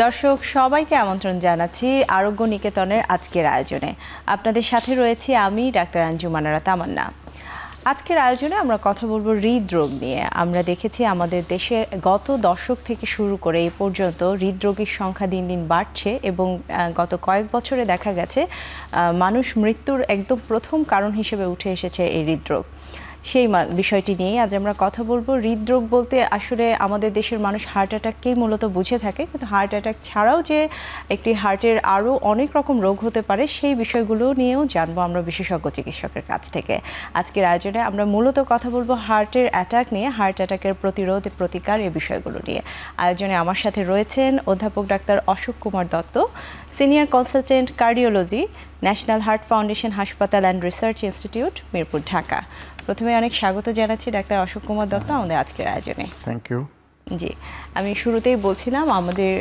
দর্শক সবাইকে আমন্ত্রণ জানাচ্ছি আরোগ্য নিকেতনের আজকের আয়োজনে। আপনাদের সাথে রয়েছি আমি ডাক্তার আঞ্জুমানারা তামান্না। আজকের আয়োজনে আমরা কথা বলবো হৃদরোগ নিয়ে। আমরা দেখেছি আমাদের দেশে গত দশক থেকে শুরু করে এই পর্যন্ত হৃদরোগীর সংখ্যা দিন দিন বাড়ছে এবং গত কয়েক বছরে দেখা গেছে মানুষ মৃত্যুর একদম প্রথম কারণ হিসেবে উঠে এসেছে এই হৃদরোগ। সেই বিষয়টি নিয়ে আজ আমরা কথা বলবো। হৃদরোগ বলতে আসলে আমাদের দেশের মানুষ হার্ট অ্যাটাককেই মূলত বুঝে থাকে, কিন্তু হার্ট অ্যাটাক ছাড়াও যে একটি হার্টের আরও অনেক রকম রোগ হতে পারে সেই বিষয়গুলো নিয়েও জানবো আমরা বিশেষজ্ঞ চিকিৎসকের কাছ থেকে। আজকের আয়োজনে আমরা মূলত কথা বলবো হার্টের অ্যাটাক নিয়ে, হার্ট অ্যাটাকের প্রতিরোধ প্রতিকার এই বিষয়গুলো নিয়ে। আয়োজনে আমার সাথে রয়েছেন অধ্যাপক doctor Ashok Kumar Dutta, senior consultant cardiology, national heart foundation হাসপাতাল and research institute, Mirpur, Dhaka. প্রথমে অনেক স্বাগত জানাচ্ছি ডাক্তার অশোক কুমার দত্ত আমাদের আজকের আয়োজনে। Thank you. জি, আমি শুরুতেই বলছিলাম আমাদের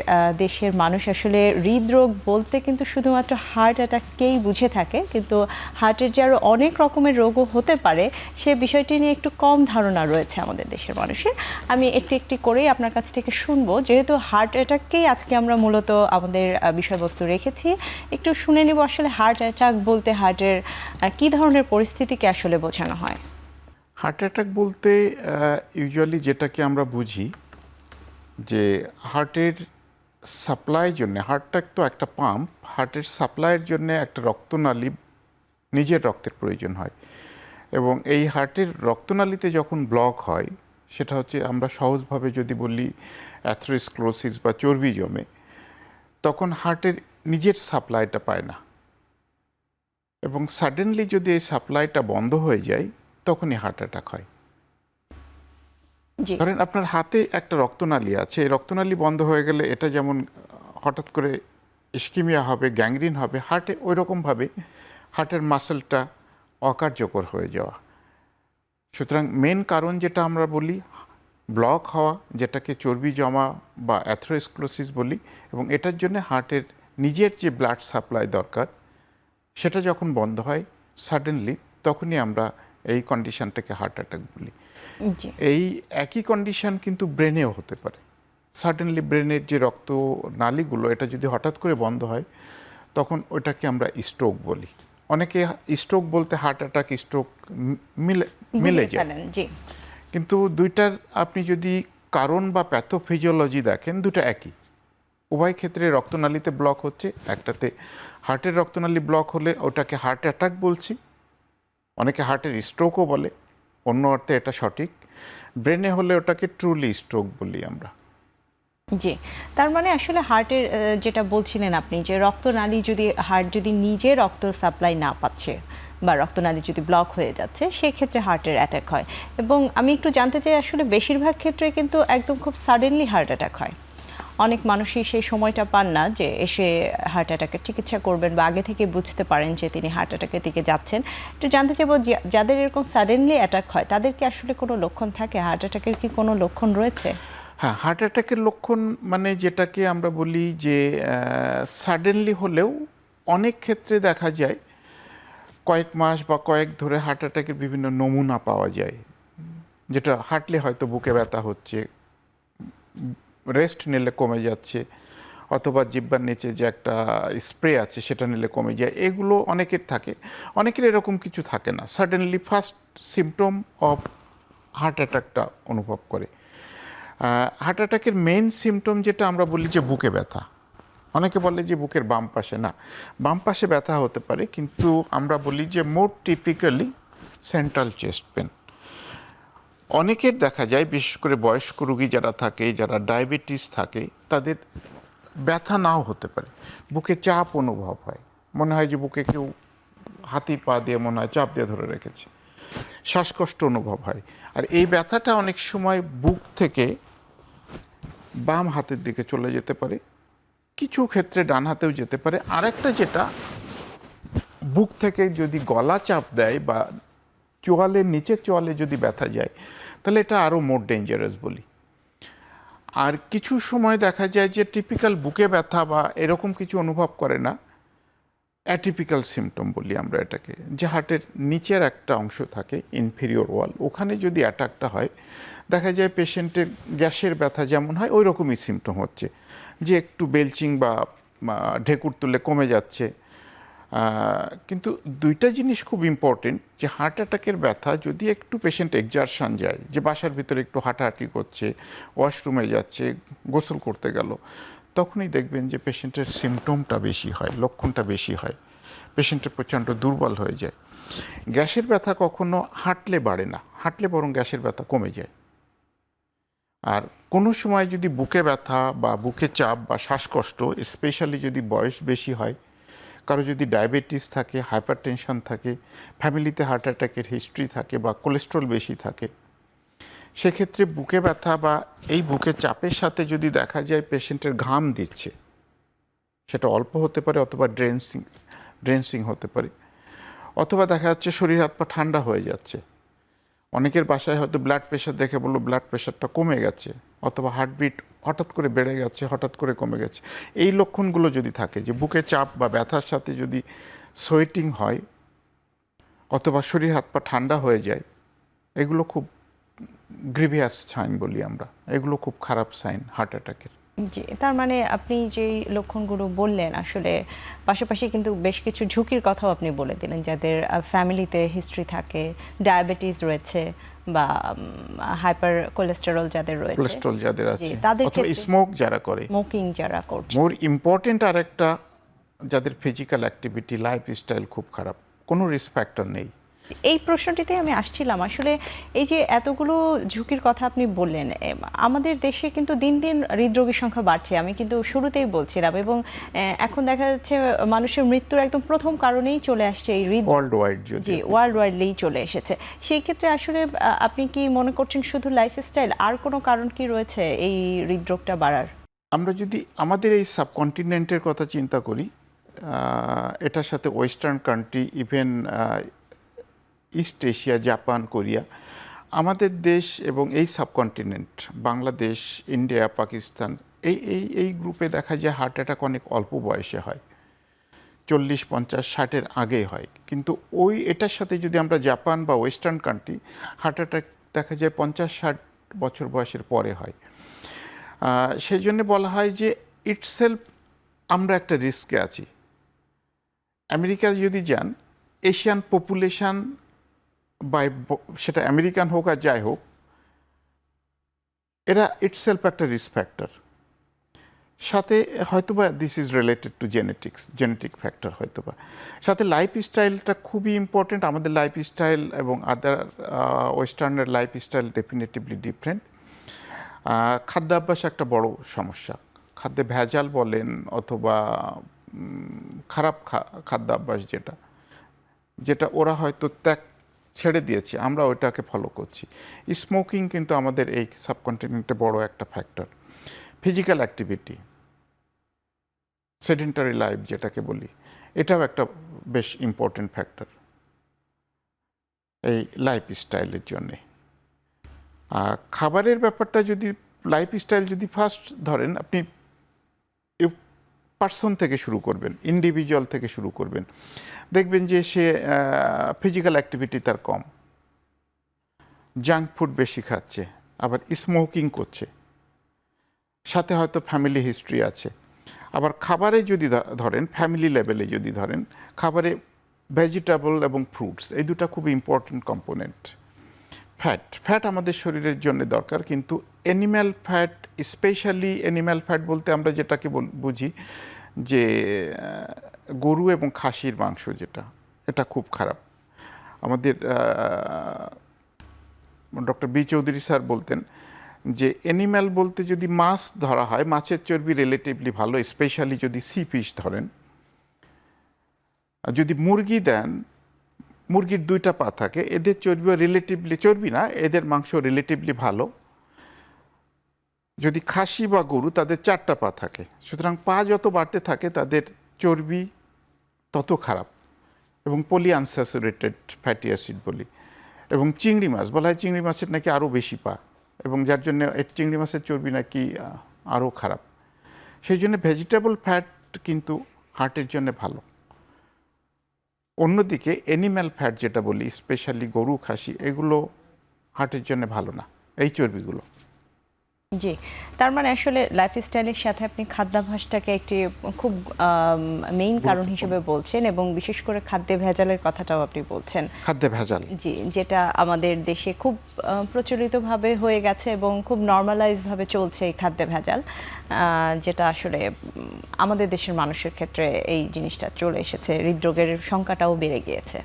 দেশের মানুষ আসলে হৃদরোগ বলতে কিন্তু শুধুমাত্র হার্ট অ্যাটাককেই বুঝে থাকে, কিন্তু হার্টের যে আরও অনেক রকমের রোগও হতে পারে সে বিষয়টি নিয়ে একটু কম ধারণা রয়েছে আমাদের দেশের মানুষের। আমি একটি একটি করেই আপনার কাছ থেকে শুনবো, যেহেতু হার্ট অ্যাটাককেই আজকে আমরা মূলত আমাদের বিষয়বস্তু রেখেছি। একটু শুনে নেব আসলে হার্ট অ্যাটাক বলতে হার্টের কী ধরনের পরিস্থিতিকে আসলে বোঝানো হয়। হার্ট অ্যাটাক বলতে ইউজুয়ালি যেটাকে আমরা বুঝি যে হার্টের সাপ্লাইয়ের জন্য, হার্টটা তো একটা পাম্প, হার্টের সাপ্লাইয়ের জন্য একটা রক্তনালী, নিজের রক্তের প্রয়োজন হয় এবং এই হার্টের রক্তনালীতে যখন ব্লক হয়, সেটা হচ্ছে আমরা সহজভাবে যদি বলি অ্যাথেরোস্ক্লেরোসিস বা চর্বি জমে, তখন হার্টের নিজের সাপ্লাইটা পায় না এবং সাডেনলি যদি এই সাপ্লাইটা বন্ধ হয়ে যায় তখনই হার্ট অ্যাটাক হয়। ধরেন আপনার হাতে একটা রক্তনালী আছে, এই রক্তনালী বন্ধ হয়ে গেলে এটা যেমন হঠাৎ করে ইস্কিমিয়া হবে, গ্যাংগ্রিন হবে, হার্টে ওই রকমভাবে হার্টের মাসেলটা অকার্যকর হয়ে যাওয়া। সুতরাং মেন কারণ যেটা আমরা বলি ব্লক হওয়া, যেটাকে চর্বি জমা বা অ্যাথেরোস্ক্লেরোসিস বলি, এবং এটার জন্য হার্টের নিজের যে ব্লাড সাপ্লাই দরকার সেটা যখন বন্ধ হয় সাডেনলি, তখনই আমরা এই কন্ডিশনটাকে হার্ট অ্যাটাক বলি। এই একই কন্ডিশন কিন্তু ব্রেনেও হতে পারে। সাডেনলি ব্রেনের যে রক্ত নালীগুলো এটা যদি হঠাৎ করে বন্ধ হয় তখন ওটাকে আমরা স্ট্রোক বলি। অনেকে স্ট্রোক বলতে হার্ট অ্যাটাক স্ট্রোক মিলে যায়, কিন্তু দুইটার আপনি যদি কারণ বা প্যাথোফিজিওলজি দেখেন দুটো একই। উভয় ক্ষেত্রে রক্তনালীতে ব্লক হচ্ছে, একটাতে হার্টের রক্তনালী ব্লক হলে ওটাকে হার্ট অ্যাটাক বলছি, অনেকে হার্টের স্ট্রোকও বলে, অন্য অর্থে এটা সঠিক। ব্রেনে হলে ওটাকে ট্রুলি স্ট্রোক বলি আমরা। জি, তার মানে আসলে হার্টের যেটা বলছিলেন আপনি, যে রক্তনালী যদি হার্ট যদি নিজে রক্ত সাপ্লাই না পাচ্ছে বা রক্তনালী যদি ব্লক হয়ে যাচ্ছে সেক্ষেত্রে হার্টের অ্যাটাক হয়। এবং আমি একটু জানতে চাই আসলে বেশিরভাগ ক্ষেত্রে কিন্তু একদম খুব সাডেনলি হার্ট অ্যাটাক হয়। অনেক মানুষই সেই সময়টা পান না যে এসে হার্ট অ্যাটাকের চিকিৎসা করবেন বা আগে থেকে বুঝতে পারেন যে তিনি হার্ট অ্যাটাকের দিকে যাচ্ছেন। একটু জানতে চাইবো যাদের এরকম সাডেনলি অ্যাটাক হয় তাদের কি আসলে কোনো লক্ষণ থাকে? হার্ট অ্যাটাকের কি কোনো লক্ষণ রয়েছে? হ্যাঁ, হার্ট অ্যাটাকের লক্ষণ মানে যেটাকে আমরা বলি যে সাডেনলি হলেও অনেক ক্ষেত্রে দেখা যায় কয়েক মাস বা কয়েক ধরে হার্ট অ্যাটাকের বিভিন্ন নমুনা পাওয়া যায়, যেটা হাঁটলে হয়তো বুকে ব্যথা হচ্ছে, রেস্ট নিলে কমে যাচ্ছে, অথবা জিহ্বার নিচে যে একটা স্প্রে আছে সেটা নিলে কমে যায়। এগুলো অনেকের থাকে, অনেকের এরকম কিছু থাকে না, suddenly first symptom of heart অ্যাটাকটা অনুভব করে। হার্ট অ্যাটাকের মেইন সিমটম যেটা আমরা বলি যে বুকে ব্যথা। অনেকে বলে যে বুকের বাম পাশে, না, বাম পাশে ব্যথা হতে পারে, কিন্তু আমরা বলি যে মোর টিপিক্যালি সেন্ট্রাল চেস্ট পেন। অনেকের দেখা যায় বিশেষ করে বয়স্ক রোগী যারা থাকে, যারা ডায়াবেটিস থাকে, তাদের ব্যথা নাও হতে পারে, বুকে চাপ অনুভব হয়, মনে হয় যে বুকে কেউ হাতির পা দিয়ে মনে হয় চাপ দিয়ে ধরে রেখেছে, শ্বাসকষ্ট অনুভব হয়। আর এই ব্যথাটা অনেক সময় বুক থেকে বাম হাতের দিকে চলে যেতে পারে, কিছু ক্ষেত্রে ডান হাতেও যেতে পারে। আরেকটা যেটা, বুক থেকে যদি গলা চাপ দেয় বা চোয়ালের নিচের চোয়ালে যদি ব্যথা যায় তাহলে এটা আরও মোর ডেঞ্জারাস বলি। আর কিছু সময় দেখা যায় যে টিপিক্যাল বুকে ব্যথা বা এরকম কিছু অনুভব করে না, অ্যাটিপিক্যাল সিমটম বলি আমরা এটাকে, যে হার্টের নিচের একটা অংশ থাকে ইনফেরিয়র ওয়াল, ওখানে যদি অ্যাটাকটা হয় দেখা যায় পেশেন্টের গ্যাসের ব্যথা যেমন হয় ওই রকমই সিমটম হচ্ছে, যে একটু বেলচিং বা ঢেকুর তুলে কমে যাচ্ছে। কিন্তু দুইটা জিনিস খুব ইম্পর্টেন্ট, যে হার্ট অ্যাটাকের ব্যথা যদি একটু পেশেন্ট এক্সারশন যায়, যে বাসার ভিতরে একটু হাঁটাহাঁটি করছে, ওয়াশরুমে যাচ্ছে, গোসল করতে গেল, তখনই দেখবেন যে পেশেন্টের সিমটমটা বেশি হয়, লক্ষণটা বেশি হয়, পেশেন্টের প্রচণ্ড দুর্বল হয়ে যায়। গ্যাসের ব্যথা কখনো হাঁটলে বাড়ে না, হাঁটলে বরং গ্যাসের ব্যথা কমে যায়। আর কোনো সময় যদি বুকে ব্যথা বা বুকে চাপ বা শ্বাসকষ্ট, স্পেশালি যদি বয়স বেশি হয়, কারো যদি ডায়াবেটিস থাকে, হাইপারটেনশন থাকে, ফ্যামিলিতে হার্ট অ্যাটাকের হিস্ট্রি থাকে বা কোলেস্ট্রল বেশি থাকে, সেক্ষেত্রে বুকে ব্যথা বা এই বুকে চাপের সাথে যদি দেখা যায় পেশেন্টের ঘাম দিচ্ছে, সেটা অল্প হতে পারে অথবা ড্রেন্সিং হতে পারে, অথবা দেখা যাচ্ছে শরীর হাত পা ঠান্ডা হয়ে যাচ্ছে। অনেকের বাসায় হয়তো ব্লাড প্রেশার দেখে বললো ব্লাড প্রেশারটা কমে গেছে, অথবা হার্টবিট হঠাৎ করে বেড়ে গেছে, হঠাৎ করে কমে গেছে। এই লক্ষণগুলো যদি থাকে, যে বুকে চাপ বা ব্যথার সাথে যদি সোয়েটিং হয় অথবা শরীর হাত পা ঠান্ডা হয়ে যায়, এগুলো খুব গ্রিভিয়াস সাইন বলি আমরা, এগুলো খুব খারাপ সাইন হার্ট অ্যাটাকের। জি, তার মানে আপনি যেই লক্ষণগুলো বললেন, আসলে পাশাপাশি কিন্তু বেশ কিছু ঝুঁকির কথাও আপনি বলে দিলেন, যাদের ফ্যামিলিতে হিস্ট্রি থাকে, ডায়াবেটিস রয়েছে বা হাইপার কোলেস্টেরল যাদের রয়েছে, কোলেস্ট্রল যাদের আছে, তাদের অথবা স্মোক যারা করে, স্মোকিং যারা করছে। মোর ইম্পর্টেন্ট আরেকটা, যাদের ফিজিক্যাল অ্যাক্টিভিটি লাইফস্টাইল খুব খারাপ, কোনো রিস্ক ফ্যাক্টর নেই। এই প্রশ্নটিতে আমি আসছিলাম, আসলে এই যে এতগুলো ঝুঁকির কথা আপনি বললেন, আমাদের দেশে কিন্তু দিন দিন হৃদরোগীর সংখ্যা বাড়ছে, আমি কিন্তু শুরুতেই বলছিলাম, এবং এখন দেখা যাচ্ছে মানুষের মৃত্যুর একদম প্রথম কারণেই চলে আসছে এই ওয়ার্ল্ড ওয়াইড, জি, ওয়ার্ল্ড ওয়াইডলি চলে এসেছে। সেই ক্ষেত্রে আসলে আপনি কি মনে করছেন শুধু লাইফস্টাইল, আর কোনো কারণ কি রয়েছে এই হৃদরোগটা বাড়ার? আমরা যদি আমাদের এই সাবকন্টিনেন্টের কথা চিন্তা করি, এটার সাথে western country, even east Asia, Japan, Korea, আমাদের দেশ এবং এই সাবকন্টিনেন্ট, বাংলাদেশ, ইন্ডিয়া, পাকিস্তান, এই গ্রুপে দেখা যায় হার্ট অ্যাটাক অনেক অল্প বয়সে হয়, 40, 50, 60-এর আগে হয়। কিন্তু এটার সাথে যদি আমরা জাপান বা ওয়েস্টার্ন কান্ট্রি, হার্ট অ্যাটাক দেখা যায় 50-60 বছর বয়সের পরে হয়। সেই জন্য বলা হয় যে ইটসেলফ আমরা একটা রিস্কে আছি। আমেরিকা যদি যান, এশিয়ান পপুলেশন বা সেটা আমেরিকান হোক আর যাই হোক, এরা ইটসেলফ একটা রিস্ক ফ্যাক্টর। সাথে হয়তোবা this is related to genetic factor, হয়তোবা সাথে লাইফস্টাইলটা খুবই ইম্পর্টেন্ট। আমাদের লাইফস্টাইল এবং আদার ওয়েস্টার্নের লাইফস্টাইল ডেফিনেটিভলি ডিফারেন্ট। খাদ্যাভ্যাস একটা বড় সমস্যা, খাদ্যে ভেজাল বলেন অথবা খারাপ খাদ্যাভ্যাস, যেটা ওরা হয়তো ত্যাগ ছেড়ে দিয়েছে, আমরা ওইটাকে ফলো করছি। স্মোকিং কিন্তু আমাদের এই সাবকন্টিনেন্টে বড় একটা factor. Physical activity, sedentary life যেটাকে বলি, এটাও একটা বেশ ইম্পর্টেন্ট ফ্যাক্টর এই লাইফস্টাইলের জন্যে। খাবারের ব্যাপারটা যদি লাইফস্টাইল যদি ফার্স্ট ধরেন, আপনি পার্সন থেকে শুরু করবেন, ইন্ডিভিজুয়াল থেকে শুরু করবেন, দেখবেন যে সে ফিজিক্যাল অ্যাক্টিভিটি তার কম, জাঙ্ক ফুড বেশি খাচ্ছে, আবার স্মোকিং করছে, সাথে হয়তো ফ্যামিলি হিস্ট্রি আছে। আবার খাবারে যদি ধরেন, ফ্যামিলি লেভেলে যদি ধরেন, খাবারে ভেজিটেবল এবং ফ্রুটস, এই দুটা খুব ইম্পর্টেন্ট কম্পোনেন্ট। ফ্যাট আমাদের শরীরের জন্য দরকার, কিন্তু animal fat, specially animal fat বলতে আমরা যেটাকে বুঝি যে গরু এবং খাসির মাংস, এটা খুব খারাপ। আমাদের ডক্টর বি চৌধুরী স্যার বলতেন যে অ্যানিম্যাল বলতে যদি মাছ ধরা হয়, মাছের চর্বি রিলেটিভলি ভালো, স্পেশালি যদি সি ফিশ ধরেন। যদি মুরগি দেন, মুরগির 2টা পা থাকে, এদের চর্বিও রিলেটিভলি, চর্বি না, এদের মাংস রিলেটিভলি ভালো। যদি খাসি বা গরু, তাদের 4টা পা থাকে, সুতরাং পা যত বাড়তে থাকে তাদের চর্বি তত খারাপ, এবং পলি আনস্যাচুরেটেড ফ্যাটি অ্যাসিড বলি। এবং চিংড়ি মাছ, বলা হয় চিংড়ি মাছের নাকি আরও বেশি পা, এবং যার জন্য চিংড়ি মাছের চর্বি নাকি আরও খারাপ। সেই জন্য ভেজিটেবল ফ্যাট কিন্তু হার্টের জন্য ভালো। অন্যদিকে অ্যানিম্যাল ফ্যাট যেটা বলি, স্পেশালি গরু, খাসি, এগুলো হার্টের জন্য ভালো না, এই চর্বিগুলো। জি, তার মানে আসলে লাইফস্টাইলের সাথে আপনি খাদ্যাভ্যাসটাকে একটি খুব মেইন কারণ গুরুত্বপূর্ণ। হিসেবে বলছেন এবং বিশেষ করে খাদ্যে ভেজালের কথাটাও আপনি বলছেন। খাদ্যে ভেজাল। জি, যেটা আমাদের দেশে খুব প্রচলিতভাবে হয়ে গেছে এবং খুব নরমালাইজ ভাবে চলছে এই খাদ্যে ভেজাল, যেটা আসলে আমাদের দেশের মানুষের ক্ষেত্রে এই জিনিসটা চলে এসেছে, হৃদরোগের সংখ্যাটাও বেড়ে গিয়েছে।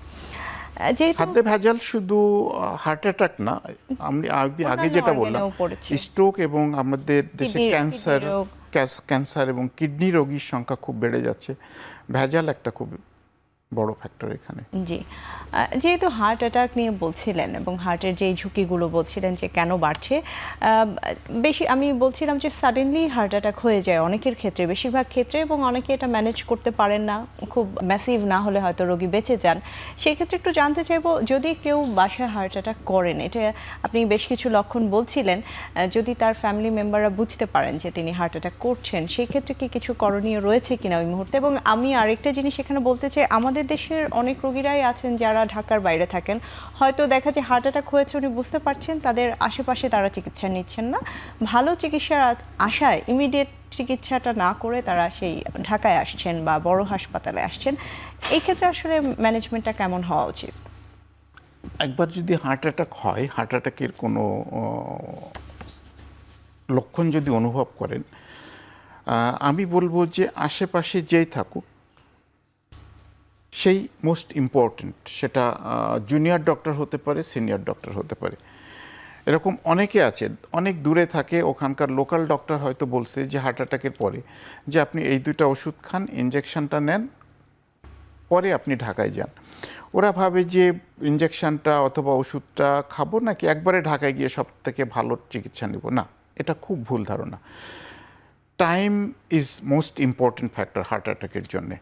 যেহেতু খাদ্যে ভেজাল শুধু হার্ট অ্যাটাক না, আমি আগে অন্যান্য যেটা বললাম অর্গানেও পড়েছে। স্ট্রোক এবং আমাদের দেশে কিডনি রোগ। ক্যান্সার এবং কিডনি রোগীর সংখ্যা খুব বেড়ে যাচ্ছে। ভেজাল একটা খুব বড় ফ্যাক্টর এখানে। জি, যেহেতু হার্ট অ্যাটাক নিয়ে বলছিলেন এবং হার্টের যে ঝুঁকিগুলো বলছিলেন যে কেন বাড়ছে, বেশি আমি বলছিলাম যে সাডেনলি হার্ট অ্যাটাক হয়ে যায় অনেকের ক্ষেত্রে, বেশিরভাগ ক্ষেত্রে, এবং অনেকে এটা ম্যানেজ করতে পারেন না, খুব ম্যাসিভ না হলে হয়তো রোগী বেঁচে যান। সেই ক্ষেত্রে একটু জানতে চাইবো, যদি কেউ বাসায় হার্ট অ্যাটাক করেন, এটা আপনি বেশ কিছু লক্ষণ বলছিলেন, যদি তার ফ্যামিলি মেম্বাররা বুঝতে পারেন যে তিনি হার্ট অ্যাটাক করছেন, সেই ক্ষেত্রে কি কিছু করণীয় রয়েছে কিনা ওই মুহূর্তে? এবং আমি আরেকটা জিনিস এখানে বলতে চাই, আমাদের দেশের অনেক রোগীরাই আছেন যারা ঢাকার বাইরে থাকেন, হয়তো দেখা যায় হার্ট অ্যাটাক হয়েছে, উনি বুঝতে পারছেন, তাদের আশেপাশে তারা চিকিৎসা নিচ্ছেন না, ভালো চিকিৎসার আশায় ইমিডিয়েট চিকিৎসাটা না করে তারা সেই ঢাকায় আসছেন বা বড় হাসপাতালে আসছেন। এই ক্ষেত্রে আসলে ম্যানেজমেন্টটা কেমন হওয়া উচিত? একবার যদি হার্ট অ্যাটাক হয়, হার্ট অ্যাটাকের কোনো লক্ষণ যদি অনুভব করেন, আমি বলবো যে আশেপাশে যেই থাকুক সেই মোস্ট ইম্পর্ট্যান্ট। সেটা জুনিয়র ডক্টর হতে পারে, সিনিয়র ডক্টর হতে পারে। এরকম অনেকে আছে অনেক দূরে থাকে, ওখানকার লোকাল ডক্টর হয়তো বলছে যে হার্ট অ্যাটাকের পরে যে আপনি এই দুইটা ওষুধ খান, ইঞ্জেকশনটা নেন, পরে আপনি ঢাকায় যান। ওরা ভাবে যে ইঞ্জেকশনটা অথবা ওষুধটা খাবো নাকি একবারে ঢাকায় গিয়ে সব থেকে ভালো চিকিৎসা নেব, না, এটা খুব ভুল ধারণা। Time is most important factor heart অ্যাটাকের জন্যে।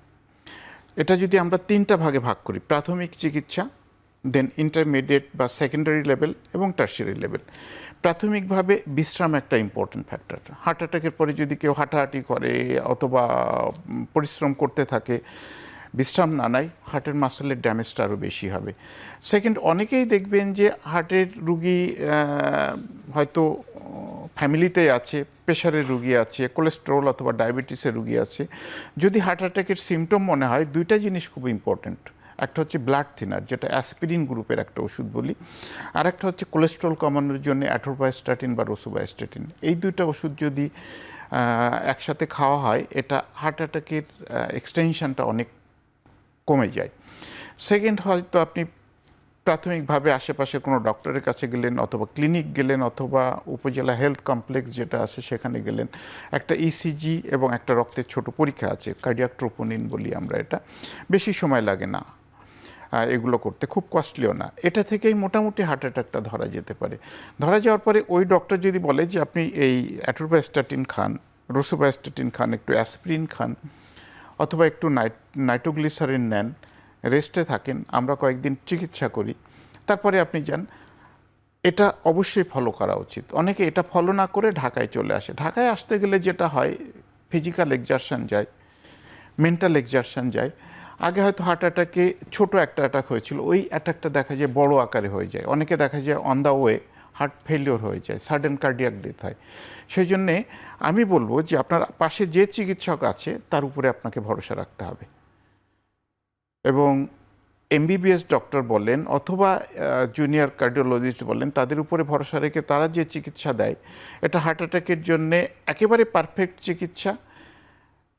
এটা যদি আমরা তিনটা ভাগে ভাগ করি, প্রাথমিক চিকিৎসা, দেন ইন্টারমিডিয়েট বা সেকেন্ডারি লেভেল এবং টার্সিয়ারি লেভেল। প্রাথমিকভাবে বিশ্রাম একটা ইম্পর্ট্যান্ট ফ্যাক্টর। হার্ট অ্যাটাকের পরে যদি কেউ হাঁটাহাঁটি করে অথবা পরিশ্রম করতে থাকে, বিশ্রাম না নেয়, হার্টের মাসেলের ড্যামেজটা আরও বেশি হবে। সেকেন্ড, অনেকেই দেখবেন যে হার্টের রুগী হয়তো ফ্যামিলিতে আছে, প্রেশারের রুগী আছে, কোলেস্টেরল অথবা ডায়াবেটিসের রুগী আছে। যদি হার্ট অ্যাটাকের সিমটম মনে হয়, দুইটা জিনিস খুব ইম্পর্ট্যান্ট। একটা হচ্ছে ব্লাড থিনার, যেটা অ্যাসপিরিন গ্রুপের একটা ওষুধ বলি, আর একটা হচ্ছে কোলেস্টেরল কমানোর জন্য অ্যাটোরবায়োস্ট্যাটিন বা রোসুবায়োস্ট্যাটিন। এই দুইটা ওষুধ যদি একসাথে খাওয়া হয়, এটা হার্ট অ্যাটাকের এক্সটেনশনটা অনেক কমে যায়। সেকেন্ড, হয়তো আপনি প্রাথমিকভাবে আশেপাশে কোনো ডক্টরের কাছে গেলেন অথবা ক্লিনিক গেলেন অথবা উপজেলা হেলথ কমপ্লেক্স যেটা আছে সেখানে গেলেন, একটা ইসিজি এবং একটা রক্তের ছোট পরীক্ষা আছে, কার্ডিয়াক ট্রোপোনিন বলি আমরা। এটা বেশি সময় লাগে না এগুলো করতে, খুব কস্টলিও না। এটা থেকেই মোটামুটি হার্ট অ্যাটাকটা ধরা যেতে পারে। ধরা যাওয়ার পরে ওই ডক্টর যদি বলে যে আপনি এই অ্যাটোরবায়োস্ট্যাটিন খান, রোসুবায়োস্ট্যাটিন খান, একটু অ্যাসপিরিন খান অথবা একটু নাইট্রোগ্লিসারিন নেন, রেস্টে থাকেন, আমরা কয়েকদিন চিকিৎসা করি, তারপরে আপনি যান, এটা অবশ্যই ফলো করা উচিত। অনেকে এটা ফলো না করে ঢাকায় চলে আসে। ঢাকায় আসতে গেলে যেটা হয়, ফিজিক্যাল এক্সারশন যায়, মেন্টাল এক্সারশন যায়। আগে হয়তো হার্ট অ্যাটাকে ছোট একটা অ্যাটাক হয়েছিল, ওই অ্যাটাকটা দেখা যায় বড় আকারে হয়ে যায়। অনেকে দেখা যায় on the way heart failure হয়ে যায়, সাডেন কার্ডিয়াক ডেথ হয়। সেই জন্যে আমি বলবো যে আপনার পাশে যে চিকিৎসক আছে তার উপরে আপনাকে ভরসা রাখতে হবে, এবং এমবিবিএস ডক্টর বলেন অথবা জুনিয়র কার্ডিওলজিস্ট বলেন, তাদের উপরে ভরসা রেখে তারা যে চিকিৎসা দেয়, এটা হার্ট অ্যাটাকের জন্যে একেবারে পারফেক্ট চিকিৎসা।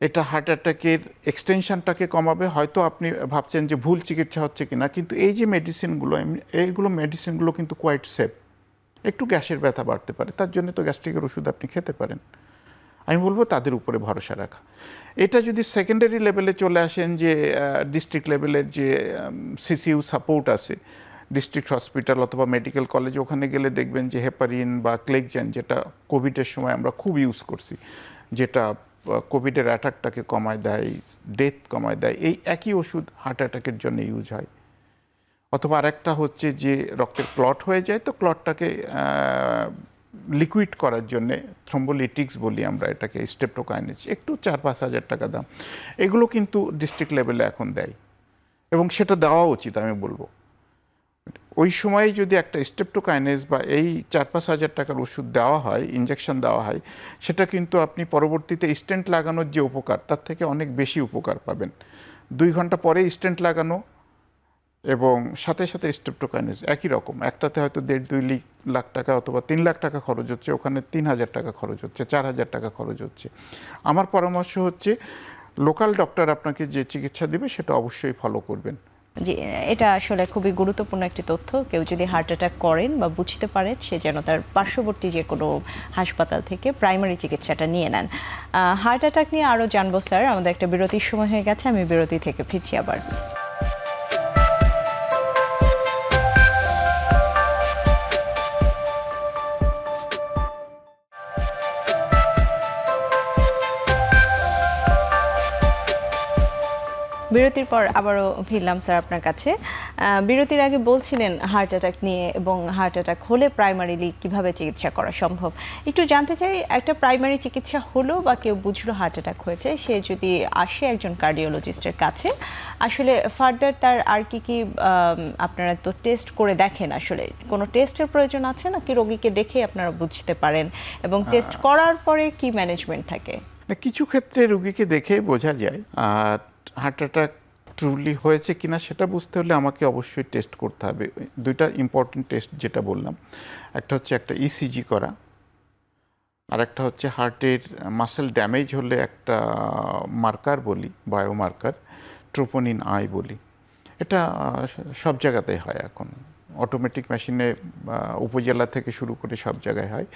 এটা হার্ট অ্যাটাকের এক্সটেনশনটাকে কমাবে। হয়তো আপনি ভাবছেন যে ভুল চিকিৎসা হচ্ছে কিনা, কিন্তু এই যে মেডিসিনগুলো, এইগুলো মেডিসিনগুলো কিন্তু কোয়াইট সেফ। একটু গ্যাসের ব্যথা বাড়তে পারে, তার জন্য তো গ্যাস্ট্রিকের ওষুধ আপনি খেতে পারেন। আমি বলবো তাদের উপরে ভরসা রাখা। এটা যদি সেকেন্ডারি লেভেলে চলে আসেন, যে ডিস্ট্রিক্ট লেভেলের যে সিসিইউ সাপোর্ট আছে, ডিস্ট্রিক্ট হসপিটাল অথবা মেডিকেল কলেজ, ওখানে গেলে দেখবেন যে হেপারিন বা ক্লেকজেন, যেটা কোভিডের সময় আমরা খুব ইউজ করছি, যেটা কোভিডের অ্যাটাকটাকে কমায় দেয়, ডেথ কমায় দেয়, এই একই ওষুধ হার্ট অ্যাটাকের জন্য ইউজ হয়। অথবা আরেকটা হচ্ছে যে রক্তের ক্লট হয়ে যায়, তো ক্লটটাকে লিকুইড করার জন্যে থ্রম্বোলিটিক্স বলি আমরা এটাকে, স্টেপটোকাইনেজ, একটু 4-5 হাজার টাকা দাম। এগুলো কিন্তু ডিস্ট্রিক্ট লেভেলে এখন দেয় এবং সেটা দেওয়া উচিত আমি বলবো। ওই সময়ে যদি একটা স্ট্রেপ্টোকাইনেজ বা এই 4-5 হাজার টাকার ওষুধ দেওয়া হয়, ইনজেকশন দেওয়া হয়, সেটা কিন্তু আপনি পরবর্তীতে স্টেন্ট লাগানোর যে উপকার তার থেকে অনেক বেশি উপকার পাবেন। 2 ঘন্টা পরে স্টেন্ট লাগানো এবং সাথে সাথে স্ট্রেপ্টোকাইনেজ একই রকম, একটাতে হয়তো 1.5-2 লাখ টাকা অথবা 3 লাখ টাকা খরচ হচ্ছে, ওখানে 3,000 টাকা খরচ হচ্ছে, 4,000 টাকা খরচ হচ্ছে। আমার পরামর্শ হচ্ছে লোকাল ডক্টর আপনাকে যে চিকিৎসা দেবে সেটা অবশ্যই ফলো করবেন। জি, এটা আসলে খুবই গুরুত্বপূর্ণ একটি তথ্য। কেউ যদি হার্ট অ্যাটাক করেন বা বুঝতে পারেন, সে যেন তার পার্শ্ববর্তী যে কোনো হাসপাতাল থেকে প্রাইমারি চিকিৎসাটা নিয়ে নেন। হার্ট অ্যাটাক নিয়ে আরও জানবো স্যার, আমাদের একটা বিরতির সময় হয়ে গেছে, আমি বিরতি থেকে ফিরছি আবার। বিরতির পর আবারও ফিরলাম স্যার আপনার কাছে। বিরতির আগে বলছিলেন হার্ট অ্যাটাক নিয়ে এবং হার্ট অ্যাটাক হলে প্রাইমারিলি কিভাবে চিকিৎসা করা সম্ভব। একটু জানতে চাই, একটা প্রাইমারি চিকিৎসা হলো বা কেউ বুঝলো হার্ট অ্যাটাক হয়েছে, সে যদি আসে একজন কার্ডিওলজিস্টের কাছে, আসলে ফার্দার তার আর কি কি আপনারা তো টেস্ট করে দেখেন, আসলে কোনো টেস্টের প্রয়োজন আছে নাকি রোগীকে দেখে আপনারা বুঝতে পারেন, এবং টেস্ট করার পরে কি ম্যানেজমেন্ট থাকে? কিছু ক্ষেত্রে রোগীকে দেখে বোঝা যায়। আর হার্ট অ্যাটাক ট্রুলি হয়েছে কিনা সেটা বুঝতে হলে আমাকে অবশ্যই টেস্ট করতে হবে। 2টা ইম্পর্টেন্ট টেস্ট যেটা বললাম, একটা হচ্ছে একটা ইসিজি করা, আর একটা হচ্ছে হার্টের মাসেল ড্যামেজ হলে একটা মার্কার বলি, বায়োমার্কার, ট্রোপোনিন আই বলি। এটা সব জায়গাতেই হয় এখন, অটোমেটিক মেশিনে উপজেলা থেকে শুরু করে সব জায়গায় হয়।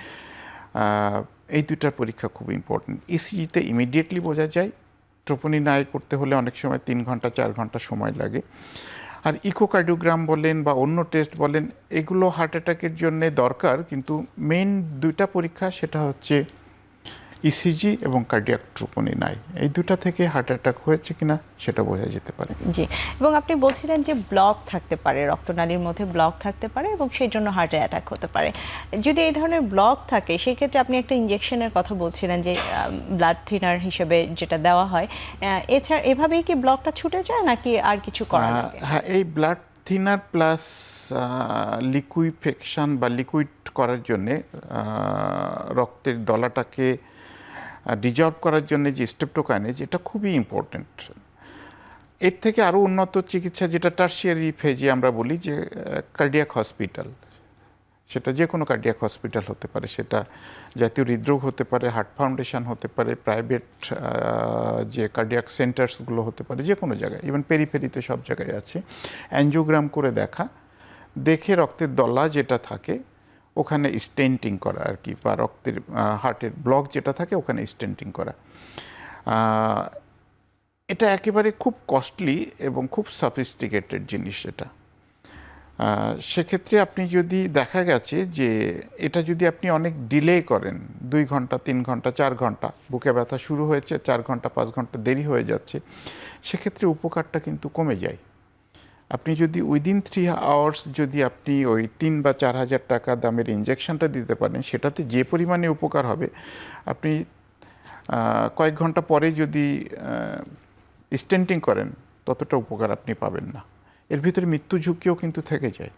এই 2টার পরীক্ষা খুব ইম্পর্টেন্ট। ইসিজিতে ইমিডিয়েটলি বোঝা যায়, ট্রোপোনিন আই করতে হলে অনেক সময় 3 ঘন্টা 4 ঘন্টা সময় লাগে। আর ইকোকার্ডিওগ্রাম বলেন বা অন্য টেস্ট বলেন, এগুলো হার্ট অ্যাটাকের জন্য দরকার, কিন্তু মেইন 2টা পরীক্ষা সেটা হচ্ছে ইসিজি এবং কার্ডিয়াক ট্রোপোনিন আই। এই 2টা থেকে হার্ট অ্যাটাক হয়েছে কিনা সেটা বোঝা যেতে পারে। জি, এবং আপনি বলছিলেন যে ব্লক থাকতে পারে, রক্তনালীর মধ্যে ব্লক থাকতে পারে এবং সেই জন্য হার্টে অ্যাটাক হতে পারে। যদি এই ধরনের ব্লক থাকে, সেই ক্ষেত্রে আপনি একটা ইনজেকশনের কথা বলছিলেন যে ব্লাড থিনার হিসেবে যেটা দেওয়া হয়, এছাড়া এভাবেই কি ব্লকটা ছুটে যায় নাকি আর কিছু করা লাগে? হ্যাঁ, এই ব্লাড থিনার প্লাস লিকুইফেকশন বা লিকুইড করার জন্যে, রক্তের দলাটাকে ডিজলভ করার জন্য যে স্ট্রেপ্টোকাইনেজ, এটা খুবই ইম্পর্টেন্ট। এর থেকে আরও উন্নত চিকিৎসা যেটা টার্সিয়ারি ফেজে আমরা বলি যে কার্ডিয়াক হসপিটাল, সেটা যে কোনো কার্ডিয়াক হসপিটাল হতে পারে, সেটা জাতীয় হৃদরোগ হতে পারে, হার্ট ফাউন্ডেশন হতে পারে, প্রাইভেট যে কার্ডিয়াক সেন্টার্সগুলো হতে পারে, যে কোনো জায়গায়, ইভেন পেরিফেরিতে সব জায়গায় আছে। অ্যানজিওগ্রাম করে দেখে রক্তের দলা যেটা থাকে ওখানে স্টেন্টিং করা আর কি, বা রক্তের হার্টের ব্লক যেটা থাকে ওখানে স্টেন্টিং করা। এটা একেবারে খুব কস্টলি এবং খুব সফিস্টিকেটেড জিনিস এটা। সেক্ষেত্রে আপনি যদি দেখা গেছে যে এটা যদি আপনি অনেক ডিলে করেন, 2 ঘন্টা 3 ঘন্টা 4 ঘন্টা, বুকে ব্যথা শুরু হয়েছে 4 ঘন্টা 5 ঘন্টা দেরি হয়ে যাচ্ছে, সেক্ষেত্রে উপকারটা কিন্তু কমে যায়। আপনি যদি উইদিন 3 আওয়ার্স যদি আপনি ওই 3 বা 4 হাজার টাকা দামের ইনজেকশনটা দিতে পারেন, সেটাতে যে পরিমাণে উপকার হবে, আপনি কয়েক ঘন্টা পরে যদি স্টেন্টিং করেন ততটা উপকার আপনি পাবেন না। এর ভিতরে মৃত্যু ঝুঁকিও কিন্তু থেকে যায়।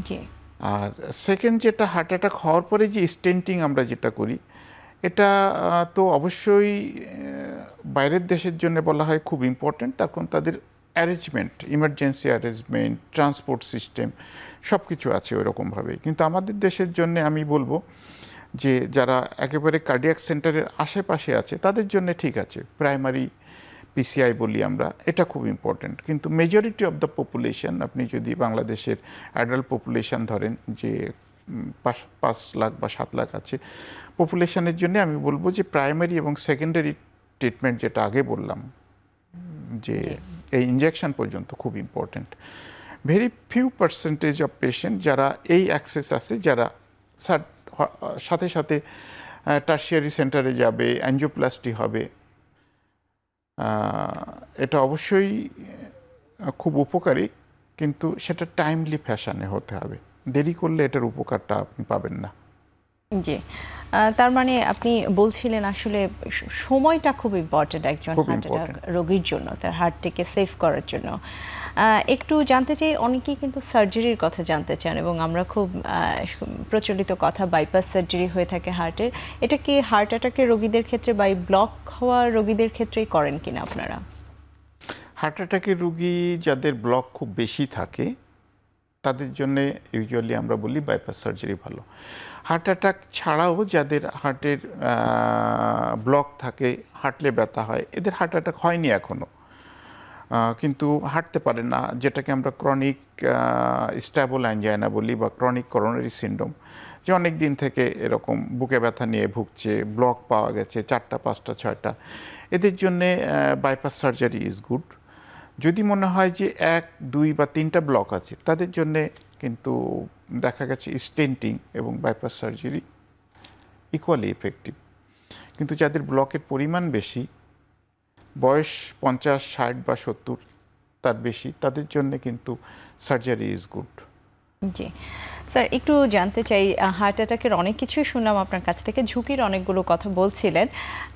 জি। আর সেকেন্ড যেটা, হার্ট অ্যাটাক হওয়ার পরে যে স্টেন্টিং আমরা যেটা করি, এটা তো অবশ্যই বাইরের দেশের জন্য বলা হয় খুব ইম্পর্ট্যান্ট, তখন তাদের arrangement, emergency arrangement, transport system সব কিছু আছে ওরকমভাবে। কিন্তু আমাদের দেশের জন্য আমি বলবো যে যারা একেবারে কার্ডিয়াক সেন্টারের আশেপাশে আছে তাদের জন্য ঠিক আছে, প্রাইমারি পিসিআই বলি আমরা, এটা খুব ইম্পর্ট্যান্ট। কিন্তু মেজরিটি অফ দ্য পপুলেশন, আপনি যদি বাংলাদেশের অ্যাডাল্ট পপুলেশন ধরেন যে 5 লাখ বা 7 লাখ আছে, পপুলেশনের জন্য আমি বলবো যে প্রাইমারি এবং সেকেন্ডারি ট্রিটমেন্ট যেটা আগে বললাম যে এই ইনজেকশন পর্যন্ত খুব important. Very few percentage of patient যারা এই অ্যাক্সেস আছে, যারা সাথে সাথে টার্সিয়ারি সেন্টারে যাবে, অ্যাঞ্জিওপ্লাস্টি হবে, এটা অবশ্যই খুব উপকারী, কিন্তু সেটা টাইমলি ফ্যাশনে হতে হবে। দেরি করলে এটার উপকারটা আপনি পাবেন না। জি। তার মানে আপনি বলছিলেন আসলে সময়টা খুব ইম্পর্টেন্ট একজন খুব হার্ট অ্যাটাক ইম্পর্টেন্ট। রোগীর জন্য, তার হার্টটিকে সেভ করার জন্য। একটু জানতে চাই, অনেকেই কিন্তু সার্জারির কথা জানতে চান এবং আমরা খুব প্রচলিত কথা বাইপাস সার্জারি হয়ে থাকে হার্টের। এটা কি হার্ট অ্যাটাকের রোগীদের ক্ষেত্রে বা ব্লক হওয়া রোগীদের ক্ষেত্রেই করেন কিনা আপনারা? হার্ট অ্যাটাকের রুগী যাদের ব্লক খুব বেশি থাকে তাদের জন্য ইউজুয়ালি আমরা বলি বাইপাস সার্জারি ভালো। হার্ট অ্যাটাক ছাড়াও যাদের হার্টের ব্লক থাকে, হাঁটলে ব্যথা হয়, এদের হার্ট অ্যাটাক হয়নি এখনও, কিন্তু হাঁটতে পারে না, যেটাকে আমরা ক্রনিক স্ট্যাবল অ্যাঞ্জাইনা বলি বা ক্রনিক করোনারি সিন্ড্রোম, যে অনেক দিন থেকে এরকম বুকে ব্যথা নিয়ে ভুগছে, ব্লক পাওয়া গেছে 4টা 5টা 6টা, এদের জন্যে বাইপাস সার্জারি ইজ গুড। যদি মনে হয় যে 1 2 বা 3টা ব্লক আছে, তাদের জন্যে কিন্তু দেখা গেছে স্টেন্টিং এবং বাইপাস সার্জারি ইকুয়ালি ইফেক্টিভ। কিন্তু যাদের ব্লকের পরিমাণ বেশি, বয়স 50 60 বা 70 তার বেশি, তাদের জন্য কিন্তু surgery is good. G sir, একটু জানতে চাই, হার্ট অ্যাটাকের অনেক কিছুই শুনলাম আপনার কাছ থেকে, ঝুঁকির অনেকগুলো কথা বলছিলেন।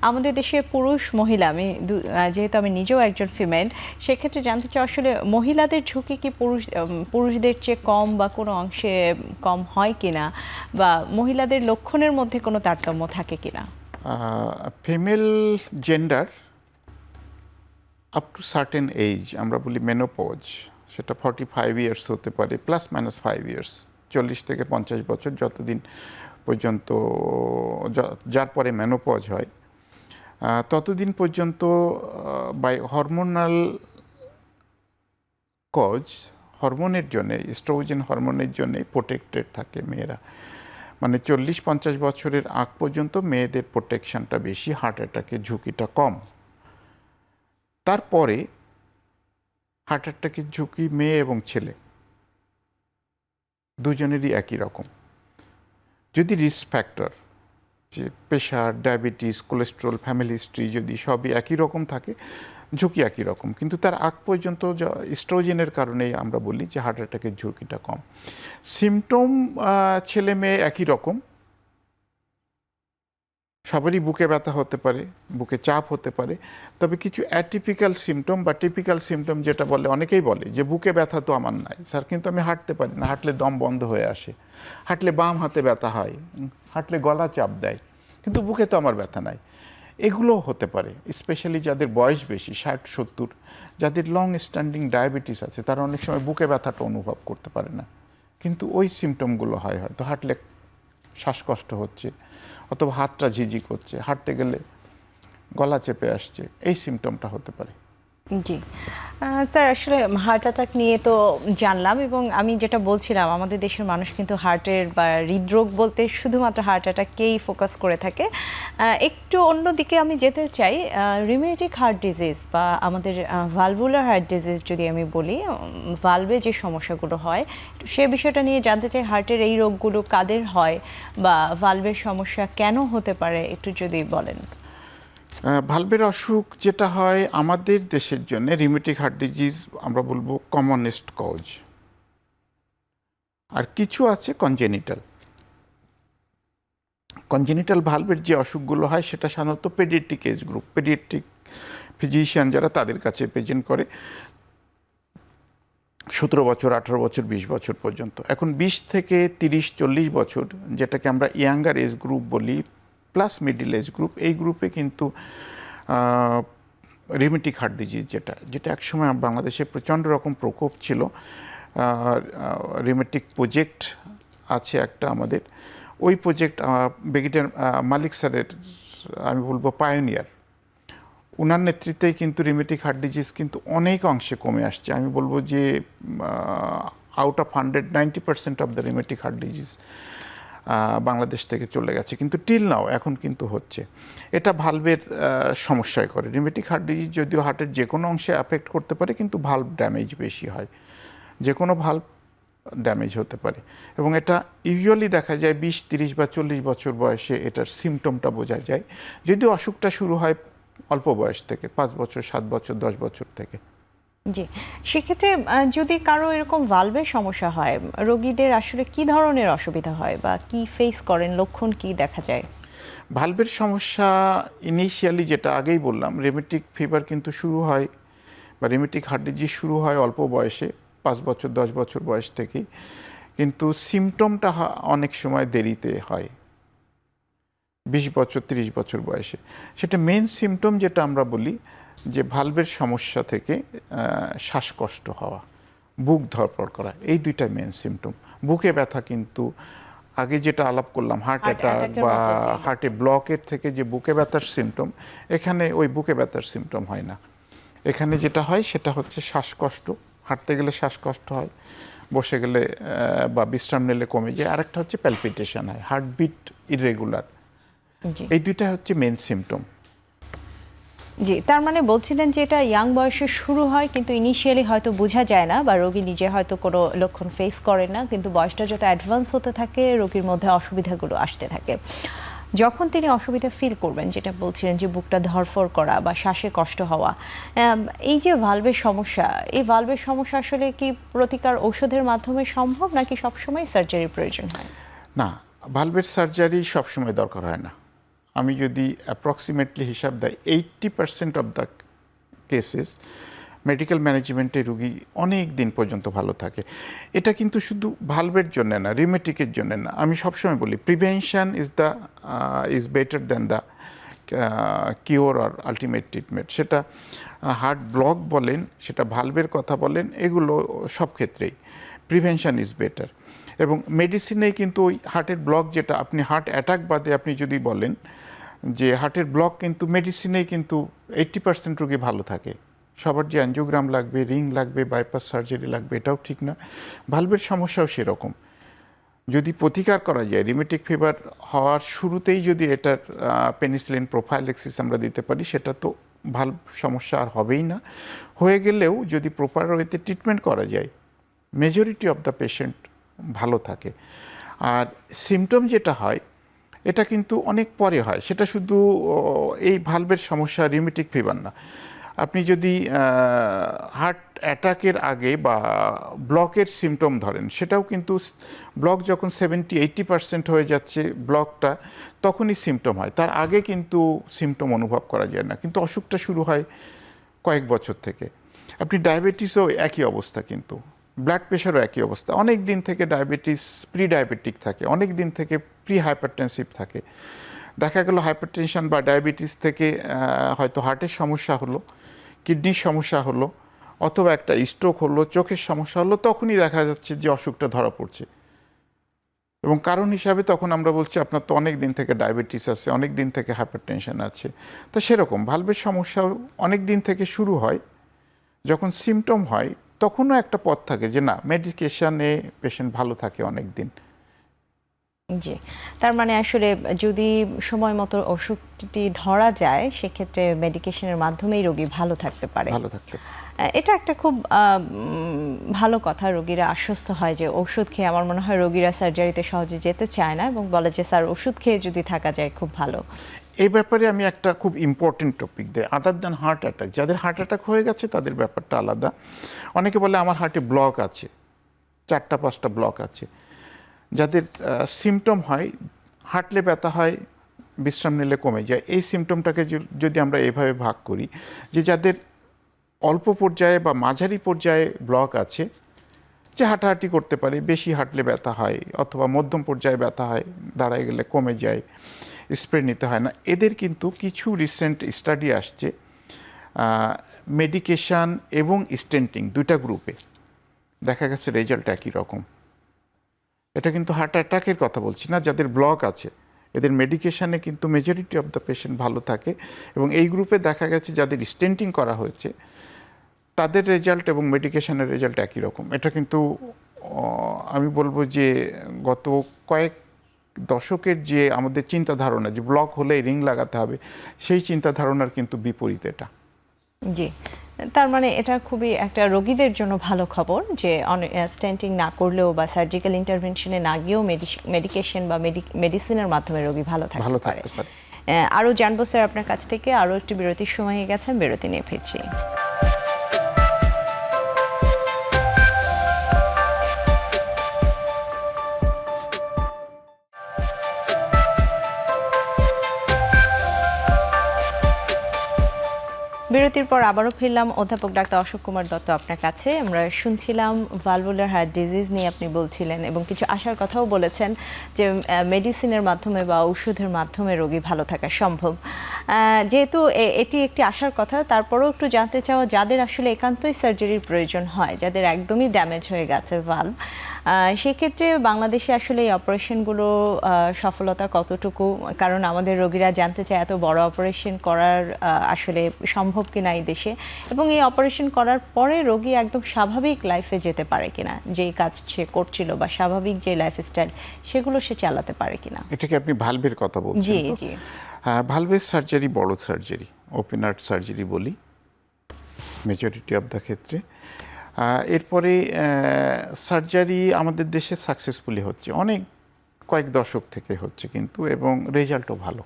আমাদের দেশে পুরুষ মহিলা, যেহেতু আমি নিজেও একজন ফিমেল, সেক্ষেত্রে জানতে চাই আসলে মহিলাদের ঝুঁকি কি পুরুষদের চেয়ে কম বা কোনো অংশে কম হয় কিনা, বা মহিলাদের লক্ষণের মধ্যে কোনো তারতম্য থাকে কিনা? Female gender up to certain age, আমরা বলি মেনোপজ, সেটা 45 ইয়ার্স হতে পারে, ±5 ইয়ার্স, 40 থেকে 50 বছর, যতদিন পর্যন্ত যার পরে মেনোপজ হয়, ততদিন পর্যন্ত বাই হরমোনাল কজ, হরমোনের জন্যে, এস্ট্রোজেন হরমোনের জন্যে প্রোটেক্টেড থাকে মেয়েরা। মানে 40-50 বছরের আগ পর্যন্ত মেয়েদের প্রোটেকশনটা বেশি, হার্ট অ্যাটাকের ঝুঁকিটা কম। তারপরে হার্ট অ্যাটাকের ঝুঁকি মেয়ে এবং ছেলে দুজনেরই একই রকম। যদি রিস্ক ফ্যাক্টর, যে pressure, diabetes, cholesterol, family history যদি সবই একই রকম থাকে, ঝুঁকি একই রকম। কিন্তু তার আগ পর্যন্ত স্ট্রোজেনের কারণেই আমরা বলি যে হার্ট অ্যাটাকের ঝুঁকিটা কম। সিমটম ছেলে মেয়ে একই রকম, সবারই বুকে ব্যথা হতে পারে, বুকে চাপ হতে পারে, তবে কিছু অ্যাটিপিক্যাল সিমটম বা টিপিক্যাল সিমটম যেটা বলে, অনেকেই বলে যে বুকে ব্যথা তো আমার নাই স্যার, কিন্তু আমি হাঁটতে পারি না, হাঁটলে দম বন্ধ হয়ে আসে, হাঁটলে বাম হাতে ব্যথা হয়, হাঁটলে গলা চাপ দেয়, কিন্তু বুকে তো আমার ব্যথা নাই। এগুলোও হতে পারে, স্পেশালি যাদের বয়স বেশি, 60-70, যাদের লং স্ট্যান্ডিং ডায়াবেটিস আছে, তারা অনেক সময় বুকে ব্যথাটা অনুভব করতে পারে না, কিন্তু ওই সিমটমগুলো হয়, হয়তো হাঁটলে শ্বাসকষ্ট হচ্ছে, অথবা হাতটা ঝিঝি করছে, হাঁটতে গেলে গলা চেপে আসছে, এই সিমটমটা হতে পারে। জি স্যার, আসলে হার্ট অ্যাটাক নিয়ে তো জানলাম, এবং আমি যেটা বলছিলাম, আমাদের দেশের মানুষ কিন্তু হার্টের বা হৃদরোগ বলতে শুধুমাত্র হার্ট অ্যাটাককেই ফোকাস করে থাকে। একটু অন্যদিকে আমি যেতে চাই, রিউমেটিক হার্ট ডিজিজ বা আমাদের ভালভুলার হার্ট ডিজিজ যদি আমি বলি, ভালভে যে সমস্যাগুলো হয়, সে বিষয়টা নিয়ে জানতে চাই। হার্টের এই রোগগুলো কাদের হয় বা ভালভের সমস্যা কেন হতে পারে, একটু যদি বলেন। ভালভের অসুখ যেটা হয় আমাদের দেশের জন্য, রিউমেটিক হার্ট ডিজিজ আমরা বলবো কমনেস্ট কজ। আর কিছু আছে কনজেনিটাল। কনজেনিটাল ভালভের যে অসুখগুলো হয় সেটা সাধারণত paediatric age group, paediatric physician যারা, তাদের কাছে প্রেজেন্ট করে 17 বছর, 18 বছর, 20 বছর পর্যন্ত। এখন 20 থেকে 30-40 বছর, যেটাকে আমরা ইয়াঙ্গার এজ গ্রুপ বলি, প্লাস মিডল এজ গ্রুপ, এই গ্রুপে কিন্তু রিউমেটিক হার্ট ডিজিজ যেটা একসময় বাংলাদেশে প্রচণ্ড রকম প্রকোপ ছিল। রিউমেটিক প্রজেক্ট আছে একটা আমাদের, ওই প্রজেক্ট ব্রিগেডিয়ার মালিক স্যারের, আমি বলবো পায়োনিয়ার, ওনার নেতৃত্বেই কিন্তু রিউমেটিক হার্ট ডিজিজ কিন্তু অনেক অংশে কমে আসছে। আমি বলবো যে out of 100, 90% of the rheumatic heart disease Bangladesh থেকে চলে গেছে, কিন্তু টিল নাও এখন কিন্তু হচ্ছে। এটা ভালভের সমস্যায় করে। রিউমেটিক হার্ট ডিজিজ যদিও হার্টের যে কোনো অংশে অ্যাফেক্ট করতে পারে, কিন্তু ভালভ ড্যামেজ বেশি হয়, যে কোনো ভালভ ড্যামেজ হতে পারে। এবং এটা ইউজুয়ালি দেখা যায় 20, 30 বা 40 বছর বয়সে এটার সিমটমটা বোঝা যায়, যদিও অসুখটা শুরু হয় অল্প বয়স থেকে, 5 বছর, 7 বছর, 10 বছর থেকে। জি, সেক্ষেত্রে যদি কারো এরকম ভালভের সমস্যা হয়, রোগীদের আসলে কি ধরনের অসুবিধা হয় বা কি ফেস করেন, লক্ষণ কি দেখা যায়? ভালভের সমস্যা ইনিশিয়ালি যেটা আগেই বললাম, রেমেটিক ফিভার কিন্তু শুরু হয় বা রেমেটিক হার্ট ডিজিজ শুরু হয় অল্প বয়সে, 5 বছর 10 বছর বয়স থেকেই, কিন্তু সিমটমটা অনেক সময় দেরিতে হয়, 20 বছর 30 বছর বয়সে। সেটা মেন সিমটম যেটা আমরা বলি যে ভালভের সমস্যা থেকে শ্বাসকষ্ট হওয়া, বুক ধড়ফড় করা, এই দুইটা মেন সিমটম। বুকে ব্যথা কিন্তু আগে যেটা আলাপ করলাম হার্ট অ্যাটাক অ্যাটাকের বা মতো, জি। হার্টে ব্লকের থেকে যে বুকে ব্যথার সিমটম, এখানে ওই বুকে ব্যথার সিমটম হয় না। এখানে যেটা হয় সেটা হচ্ছে শ্বাসকষ্ট, হাঁটতে গেলে শ্বাসকষ্ট হয়, বসে গেলে বা বিশ্রাম নিলে কমে যায়। আরেকটা হচ্ছে প্যালপিটেশন হয়, হার্টবিট ইররেগুলার। জি, এই দুইটা হচ্ছে মেন সিমটম। জি, তার মানে বলছিলেন যে এটা ইয়াং বয়সে শুরু হয় কিন্তু ইনিশিয়ালি হয়তো বোঝা যায় না বা রোগী নিজে হয়তো কোনো লক্ষণ ফেস করে না, কিন্তু বয়সটা যত অ্যাডভান্স হতে থাকে রোগীর মধ্যে অসুবিধাগুলো আসতে থাকে। যখন তিনি অসুবিধা ফিল করবেন, যেটা বলছিলেন যে বুকটা ধড়ফড় করা বা শ্বাসে কষ্ট হওয়া, এই যে ভালভের সমস্যা, এই ভালভের সমস্যা আসলে কি প্রতিকার ঔষধের মাধ্যমে সম্ভব নাকি সবসময় সার্জারির প্রয়োজন হয়? না, ভালভের সার্জারি সবসময় দরকার হয় না। আমি যদি অ্যাপ্রক্সিমেটলি হিসাব দেয়, 80% অফ দ্য কেসেস মেডিকেল ম্যানেজমেন্টে রুগী অনেক দিন পর্যন্ত ভালো থাকে। এটা কিন্তু শুধু ভালভের জন্য না, রিমেটিকের জন্য না। আমি সবসময় বলি prevention is better than the cure or ultimate treatment. সেটা হার্ট ব্লক বলেন, সেটা ভালভের কথা বলেন, এগুলো সব ক্ষেত্রেই প্রিভেনশন ইজ বেটার। এবং মেডিসিনে কিন্তু ওই হার্টের ব্লক, যেটা আপনি হার্ট অ্যাটাক বাদে আপনি যদি বলেন যে হার্টের ব্লক, কিন্তু মেডিসিনেই কিন্তু 80% রোগী ভালো থাকে। সবার যে অ্যাঞ্জিওগ্রাম লাগবে, রিং লাগবে, বাইপাস সার্জারি লাগবে, এটাও ঠিক না। ভালভের সমস্যাও সেরকম। যদি প্রতিকার করা যায়, রিমেটিক ফিভার হওয়ার শুরুতেই যদি এটার পেনিসিলিন প্রোফাইলেক্সিস আমরা দিতে পারি, সেটা তো ভালভ সমস্যা আর হবেই না। হয়ে গেলেও যদি প্রপার ওয়েতে ট্রিটমেন্ট করা যায়, মেজরিটি অফ দ্য পেশেন্ট ভালো থাকে। আর সিমটম যেটা হয়, এটা কিন্তু অনেক পরে হয়। সেটা শুধু এই ভালভের সমস্যা, রিমেটিক ফিভার না। আপনি যদি হার্ট অ্যাটাকের আগে বা ব্লকের সিমটম ধরেন, সেটাও কিন্তু ব্লক যখন 70-80% হয়ে যাচ্ছে ব্লকটা, তখনই সিমটম হয়। তার আগে কিন্তু সিমটম অনুভব করা যায় না, কিন্তু অসুখটা শুরু হয় কয়েক বছর থেকে। আপনি ডায়াবেটিসও একই অবস্থা, কিন্তু ব্লাড প্রেশারও একই অবস্থা। অনেক দিন থেকে ডায়াবেটিস প্রি ডায়াবেটিক থাকে, অনেক দিন থেকে প্রি হাইপারটেনসিভ থাকে। দেখা গেল হাইপারটেনশন বা ডায়াবেটিস থেকে হয়তো হার্টের সমস্যা হলো, কিডনির সমস্যা হলো, অথবা একটা স্ট্রোক হলো, চোখের সমস্যা হলো, তখনই দেখা যাচ্ছে যে অসুখটা ধরা পড়ছে। এবং কারণ হিসাবে তখন আমরা বলছি আপনার তো অনেক দিন থেকে ডায়াবেটিস আছে, অনেক দিন থেকে হাইপারটেনশন আছে। তো সেরকম ভালভের সমস্যাও অনেক দিন থেকে শুরু হয়। যখন সিমটম হয় তখনও একটা পথ থাকে যে না, মেডিকেশনে পেশেন্ট ভালো থাকে অনেক দিন। জি, তার মানে আসলে যদি সময় মতো ওষুধটি ধরা যায়, সেক্ষেত্রে মেডিকেশনের মাধ্যমেই রোগী ভালো থাকতে পারে। ভালো থাকতে। এটা একটা খুব ভালো কথা। রোগীরা আশ্বস্ত হয় যে ওষুধ খেয়ে, আমার মনে হয় রোগীরা সার্জারিতে সহজে যেতে চায় না এবং বলে যে স্যার ওষুধ খেয়ে যদি থাকা যায় খুব ভালো। এই ব্যাপারে আমি একটা খুব ইম্পর্টেন্ট টপিক দেয়, আদার দ্যান হার্ট অ্যাটাক। যাদের হার্ট অ্যাটাক হয়ে গেছে তাদের ব্যাপারটা আলাদা। অনেকে বলে আমার হার্টে ব্লক আছে, 4-5টা ব্লক আছে। যাদের সিমটম হয়, হাঁটলে ব্যথা হয়, বিশ্রাম নিলে কমে যায়, এই সিমটমটাকে যদি আমরা এভাবে ভাগ করি যে যাদের অল্প পর্যায়ে বা মাঝারি পর্যায়ে ব্লক আছে, যে হাঁটাহাঁটি করতে পারে, বেশি হাঁটলে ব্যথা হয়, অথবা মধ্যম পর্যায়ে ব্যথা হয়, দাঁড়ায় গেলে কমে যায়, স্প্রে নিতে হয় না, এদের কিন্তু কিছু রিসেন্ট স্টাডি আসছে মেডিকেশান এবং স্টেন্টিং দুইটা গ্রুপে, দেখা গেছে রেজাল্ট একই রকম। এটা কিন্তু হার্ট অ্যাটাকের কথা বলছি না, যাদের ব্লক আছে এদের মেডিকেশানে কিন্তু মেজরিটি অফ দ্য পেশেন্ট ভালো থাকে। এবং এই গ্রুপে দেখা গেছে যাদের স্টেন্টিং করা হয়েছে তাদের রেজাল্ট এবং মেডিকেশনের রেজাল্ট একই রকম। এটা কিন্তু আমি বলবো যে গত কয়েক দশকের যে আমাদের চিন্তা ধারণা যে ব্লক হলে রিং লাগাতে হবে, সেই চিন্তা ধারণার কিন্তু বিপরীত এটা। জি, তার মানে এটা খুবই একটা রোগীদের জন্য ভালো খবর যে স্টেন্টিং না করলেও বা সার্জিক্যাল ইন্টারভেনশনে না গিয়েও মেডিকেশন বা মেডিসিনের মাধ্যমে রোগী ভালো থাকতে পারে। আরও জানবো স্যার আপনার কাছ থেকে। আরও একটি বিরতির সময় হয়ে গেছে, বিরতি নিয়ে ফিরছি। বিরতির পর আবারও ফিরলাম অধ্যাপক ডাক্তার অশোক কুমার দত্ত আপনার কাছে। আমরা শুনছিলাম ভালভুলার হার্ট ডিজিজ নিয়ে আপনি বলছিলেন এবং কিছু আশার কথাও বলেছেন যে মেডিসিনের মাধ্যমে বা ওষুধের মাধ্যমে রোগী ভালো থাকা সম্ভব। যেহেতু এটি একটি আশার কথা, তারপরেও একটু জানতে চাওয়া, যাদের আসলে একান্তই সার্জারির প্রয়োজন হয়, যাদের একদমই ড্যামেজ হয়ে গেছে ভালভ, সেক্ষেত্রে বাংলাদেশে আসলে এই অপারেশনগুলো সফলতা কতটুকু? কারণ আমাদের রোগীরা জানতে চায় এত বড় অপারেশন করার আসলে সম্ভব কিনা এই দেশে, এবং এই অপারেশন করার পরে রোগী একদম স্বাভাবিক লাইফে যেতে পারে কিনা, যেই কাজ সে করছিল বা স্বাভাবিক যে লাইফস্টাইল সেগুলো সে চালাতে পারে কিনা। এটা কি আপনি ভালভের কথা বলছেন? জি জি। হ্যাঁ, ভালভের সার্জারি বড় সার্জারি, ওপেন হার্ট সার্জারি বলি মেজরিটি অফ দ্য ক্ষেত্রে। এরপরে সার্জারি আমাদের দেশে সাকসেসফুলি হচ্ছে, অনেক কয়েক দশক থেকে হচ্ছে কিন্তু, এবং রেজাল্টও ভালো।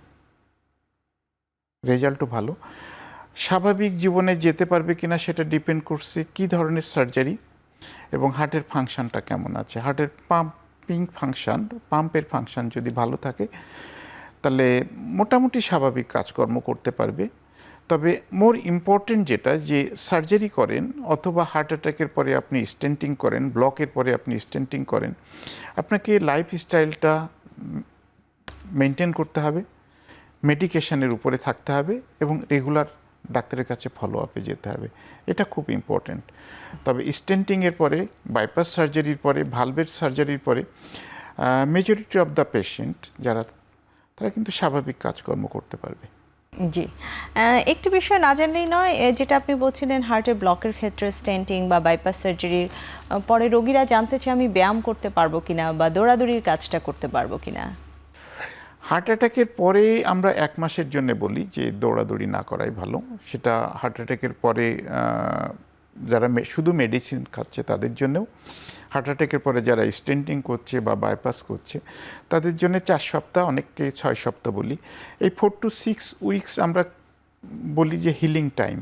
স্বাভাবিক জীবনে যেতে পারবে কিনা সেটা ডিপেন্ড করছে কী ধরনের সার্জারি এবং হার্টের ফাংশনটা কেমন আছে। হার্টের পাম্পের ফাংশন যদি ভালো থাকে তাহলে মোটামুটি স্বাভাবিক কাজকর্ম করতে পারবে। তবে মোর ইম্পর্টেন্ট যেটা, যে সার্জারি করেন অথবা হার্ট অ্যাটাকের পরে আপনি স্টেন্টিং করেন, ব্লকের পরে আপনি স্টেন্টিং করেন, আপনাকে লাইফস্টাইলটা মেনটেন করতে হবে, মেডিকেশনের উপরে থাকতে হবে এবং রেগুলার ডাক্তারের কাছে ফলো আপে যেতে হবে। এটা খুব ইম্পর্টেন্ট। তবে স্টেন্টিংয়ের পরে, বাইপাস সার্জারির পরে, ভালভের সার্জারির পরে মেজরিটি অফ দ্য পেশেন্ট তারা কিন্তু স্বাভাবিক কাজকর্ম করতে পারবে। জি, একটি বিষয় না জানলেই নয়, যেটা আপনি বলছিলেন হার্টের ব্লকের ক্ষেত্রে স্টেন্টিং বা বাইপাস সার্জারির পরে রোগীরা জানতে চায় আমি ব্যায়াম করতে পারবো কিনা বা দৌড়াদৌড়ির কাজটা করতে পারবো কিনা। হার্ট অ্যাটাকের পরে আমরা 1 মাসের জন্য বলি যে দৌড়াদৌড়ি না করাই ভালো। সেটা হার্ট অ্যাটাকের পরে যারা শুধু মেডিসিন খাচ্ছে তাদের জন্যও, হার্ট অ্যাটাকের পরে যারা স্টেন্টিং করছে বা বাইপাস করছে তাদের জন্য 4 সপ্তাহ, অনেককে 6 সপ্তাহ বলি। এই 4 to 6 উইকস আমরা বলি যে হিলিং টাইম,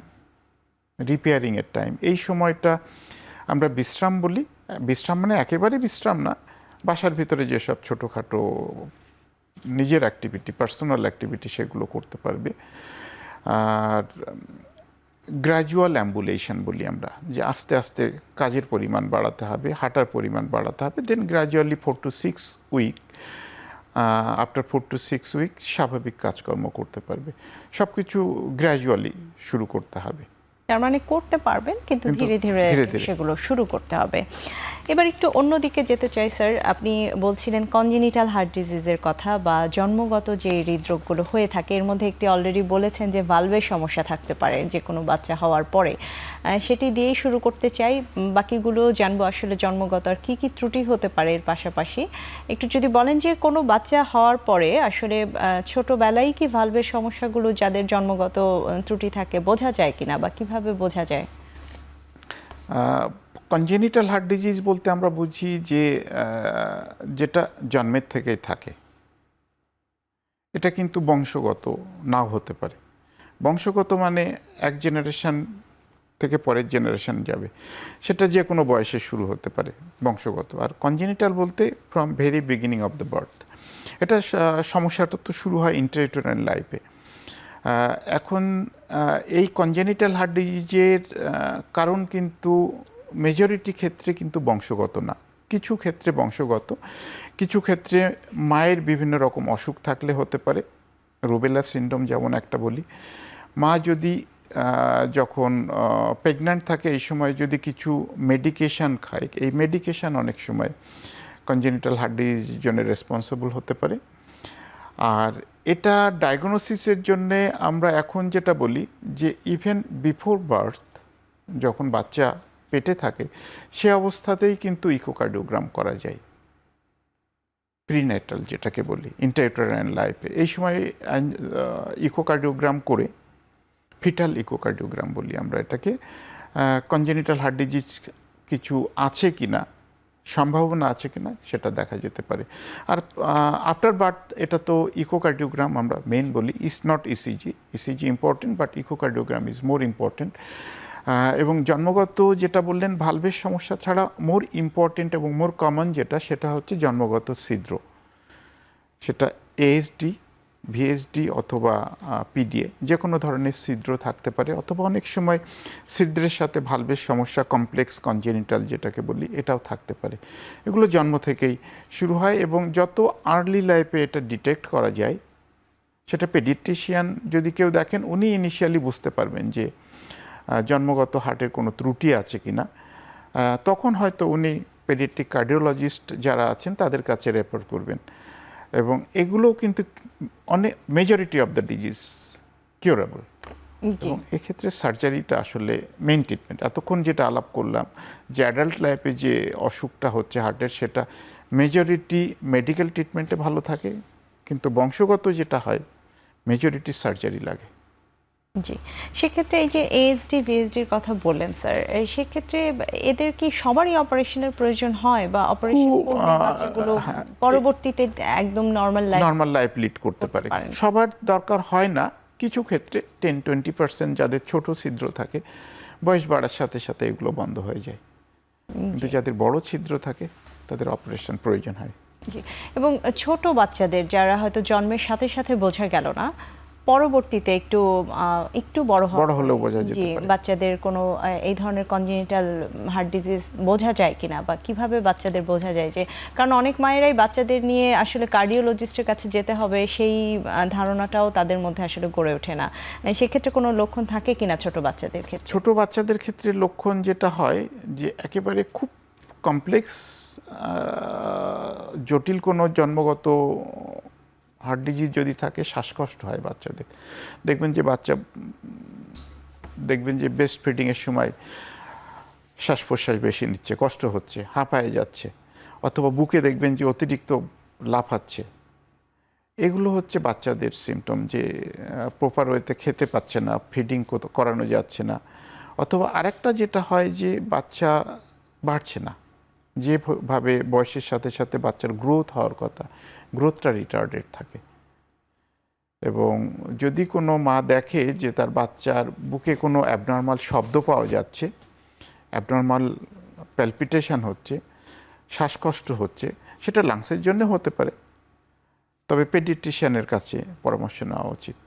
রিপেয়ারিংয়ের টাইম। এই সময়টা আমরা বিশ্রাম বলি। বিশ্রাম মানে একেবারে বিশ্রাম না, বাসার ভিতরে যেসব ছোটোখাটো নিজের অ্যাক্টিভিটি, পার্সোনাল অ্যাক্টিভিটি সেগুলো করতে পারবে। আর গ্র্যাজুয়াল অ্যাম্বুলেশন বলি আমরা, যে আস্তে আস্তে কাজের পরিমাণ বাড়াতে হবে, হাঁটার পরিমাণ বাড়াতে হবে, then gradually 4 to 6 week, after 4 to 6 week স্বাভাবিক কাজকর্ম করতে পারবে। সব কিছু গ্র্যাজুয়ালি শুরু করতে হবে। তার মানে করতে পারবেন, কিন্তু ধীরে ধীরে সেগুলো শুরু করতে হবে। এবার একটু অন্যদিকে যেতে চাই স্যার, আপনি বলছিলেন কনজেনিটাল হার্ট ডিজিজের কথা বা জন্মগত যে হৃদরোগগুলো হয়ে থাকে, এর মধ্যে একটি অলরেডি বলেছেন যে ভালভের সমস্যা থাকতে পারে যে কোনো বাচ্চা হওয়ার পরে, সেটি দিয়েই শুরু করতে চাই। বাকিগুলো জানবো আসলে জন্মগত আর কী কী ত্রুটি হতে পারে। এর পাশাপাশি একটু যদি বলেন যে কোনো বাচ্চা হওয়ার পরে আসলে ছোটোবেলায় কি ভালভের সমস্যাগুলো যাদের জন্মগত ত্রুটি থাকে বোঝা যায় কিনা বা কীভাবে বোঝা যায়? কনজেনিটাল হার্ট ডিজিজ বলতে আমরা বুঝি যে যেটা জন্মের থেকেই থাকে, এটা কিন্তু বংশগত নাও হতে পারে। বংশগত মানে এক জেনারেশন থেকে পরের জেনারেশন যাবে, সেটা যে কোনো বয়সে শুরু হতে পারে বংশগত। আর কনজেনিটাল বলতে from very beginning of the birth. এটা সমস্যাটা তো শুরু হয় ইন্ট্রাইউটেরাইন লাইফে। এখন এই কনজেনিটাল হার্ট ডিজিজের কারণ কিন্তু মেজরিটি ক্ষেত্রে কিন্তু বংশগত না। কিছু ক্ষেত্রে বংশগত, কিছু ক্ষেত্রে মায়ের বিভিন্ন রকম অসুখ থাকলে হতে পারে। রুবেলা সিনড্রোম যেমন একটা বলি, মা যদি যখন প্রেগন্যান্ট থাকে এই সময় যদি কিছু মেডিকেশান খায়, এই মেডিকেশান অনেক সময় কনজেনিটাল হার্ট ডিজিজের জন্য রেসপন্সিবল হতে পারে। আর এটা ডায়াগনোসিসের জন্যে আমরা এখন যেটা বলি যে ইভেন বিফোর বার্থ, যখন বাচ্চা পেটে থাকে সে অবস্থাতেই কিন্তু ইকোকার্ডিওগ্রাম করা যায়, প্রিনেটাল যেটাকে বলি, ইন্ট্রাইউটেরাইন লাইফে। এই সময় ইকোকার্ডিওগ্রাম করে, ফিটাল ইকোকার্ডিওগ্রাম বলি আমরা এটাকে, কনজেনিটাল হার্ট ডিজিজ কিছু আছে কিনা, সম্ভাবনা আছে কিনা সেটা দেখা যেতে পারে। আর আফটার বার্থ এটা তো ইকোকার্ডিওগ্রাম আমরা মেন বলি, is not ECG. ECG important, but echocardiogram is more important. এবং জন্মগত যেটা বললেন ভালভের সমস্যা ছাড়া মোর ইম্পর্টেন্ট এবং মোর কমন যেটা, সেটা হচ্ছে জন্মগত ছিদ্র। সেটা এএসডি ভিএসডি অথবা পিডিএ যে কোনো ধরনের ছিদ্র থাকতে পারে, অথবা অনেক সময় ছিদ্রের সাথে ভালভের সমস্যা, কমপ্লেক্স কনজেনিটাল যেটাকে বলি, এটাও থাকতে পারে। এগুলো জন্ম থেকেই শুরু হয় এবং যত আর্লি লাইফে এটা ডিটেক্ট করা যায়, সেটা পেডিয়াট্রিশিয়ান যদি কেউ দেখেন, উনি ইনিশিয়ালি বুঝতে পারবেন যে জন্মগত হার্টের কোনো ত্রুটি আছে কিনা। তখন হয়তো উনি পেডিয়াট্রিক কার্ডিওলজিস্ট যারা আছেন তাদের কাছে রেফার করবেন। এবং এগুলো কিন্তু অনেক majority of the disease curable. এবং এক্ষেত্রে সার্জারিটা আসলে মেইন ট্রিটমেন্ট। এতক্ষণ যেটা আলাপ করলাম যে অ্যাডাল্ট লাইফে যে অসুখটা হচ্ছে হার্টের, সেটা মেজরিটি মেডিকেল ট্রিটমেন্টে ভালো থাকে, কিন্তু বংশগত যেটা হয় মেজরিটি সার্জারি লাগে। জি, সেক্ষেত্রে এই যে এএসডি ভিএসডির কথা বললেন স্যার, সেক্ষেত্রে এদের কি সবারই অপারেশনের প্রয়োজন হয়, বা অপারেশন করলে বাচ্চাগুলো পরবর্তীতে একদম নর্মাল লাইফ লিড করতে পারে? সবার দরকার হয় না, কিছু ক্ষেত্রে 10-20% যাদের ছোট ছিদ্র থাকে, বয়স বাড়ার সাথে সাথে এগুলো বন্ধ হয়ে যায়। কিন্তু যাদের বড় ছিদ্র থাকে তাদের অপারেশন প্রয়োজন হয়। জি, এবং ছোট বাচ্চাদের যারা হয়তো জন্মের সাথে সাথে বোঝা গেল না, পরবর্তীতে একটু বড় হলেও বোঝা যেতে পারে, বাচ্চাদের কোনো এই ধরনের কনজেনিটাল হার্ট ডিজিজ বোঝা যায় কিনা, বা কিভাবে বাচ্চাদের বোঝা যায়? যে কারণ অনেক মায়েরাই বাচ্চাদের নিয়ে আসলে কার্ডিওলজিস্টের কাছে যেতে হবে, সেই ধারণাটাও তাদের মধ্যে আসলে গড়ে ওঠে না। সেক্ষেত্রে কোনো লক্ষণ থাকে কিনা ছোট বাচ্চাদের ক্ষেত্রে? ছোট বাচ্চাদের ক্ষেত্রে লক্ষণ যেটা হয় যে একেবারে খুব কমপ্লেক্স জটিল কোনো জন্মগত হার্ট ডিজিজ যদি থাকে, শ্বাসকষ্ট হয় বাচ্চাদের। দেখবেন যে ব্রেস্ট ফিডিংয়ের সময় শ্বাস প্রশ্বাস বেশি নিচ্ছে, কষ্ট হচ্ছে, হাঁপায়ে যাচ্ছে, অথবা বুকে দেখবেন যে অতিরিক্ত লাফাচ্ছে। এগুলো হচ্ছে বাচ্চাদের সিমটম, যে প্রপার ওয়েতে খেতে পাচ্ছে না, ফিডিং করানো যাচ্ছে না। অথবা আরেকটা যেটা হয় যে বাচ্চা বাড়ছে না, যেভাবে বয়সের সাথে সাথে বাচ্চার গ্রোথ হওয়ার কথা, গ্রোথটা রিটার্ডেড থাকে। এবং যদি কোনো মা দেখে যে তার বাচ্চার বুকে কোনো অ্যাবনর্মাল শব্দ পাওয়া যাচ্ছে, অ্যাবনর্মাল প্যালপিটেশন হচ্ছে, শ্বাসকষ্ট হচ্ছে, সেটা লাংসের জন্য হতে পারে, তবে পেডিয়াট্রিশিয়ানের কাছে পরামর্শ নেওয়া উচিত,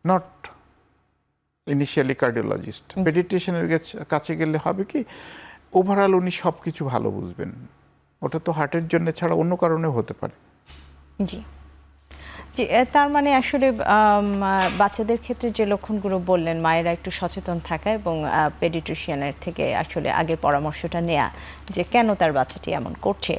নট ইনিশিয়ালি কার্ডিওলজিস্ট। পেডিয়াট্রিশিয়ানের কাছে গেলে হবে কি, ওভারঅল উনি সব কিছু ভালো বুঝবেন। ওটা তো হার্টের জন্য ছাড়া অন্য কারণে হতে পারে। জি জি, তার মানে আসলে বাচ্চাদের ক্ষেত্রে যে লক্ষণগুলো বললেন, মায়েরা একটু সচেতন থাকা এবং পেডিয়াট্রিশিয়ানের থেকে আসলে আগে পরামর্শটা নেওয়া যে কেন তার বাচ্চাটি এমন করছে।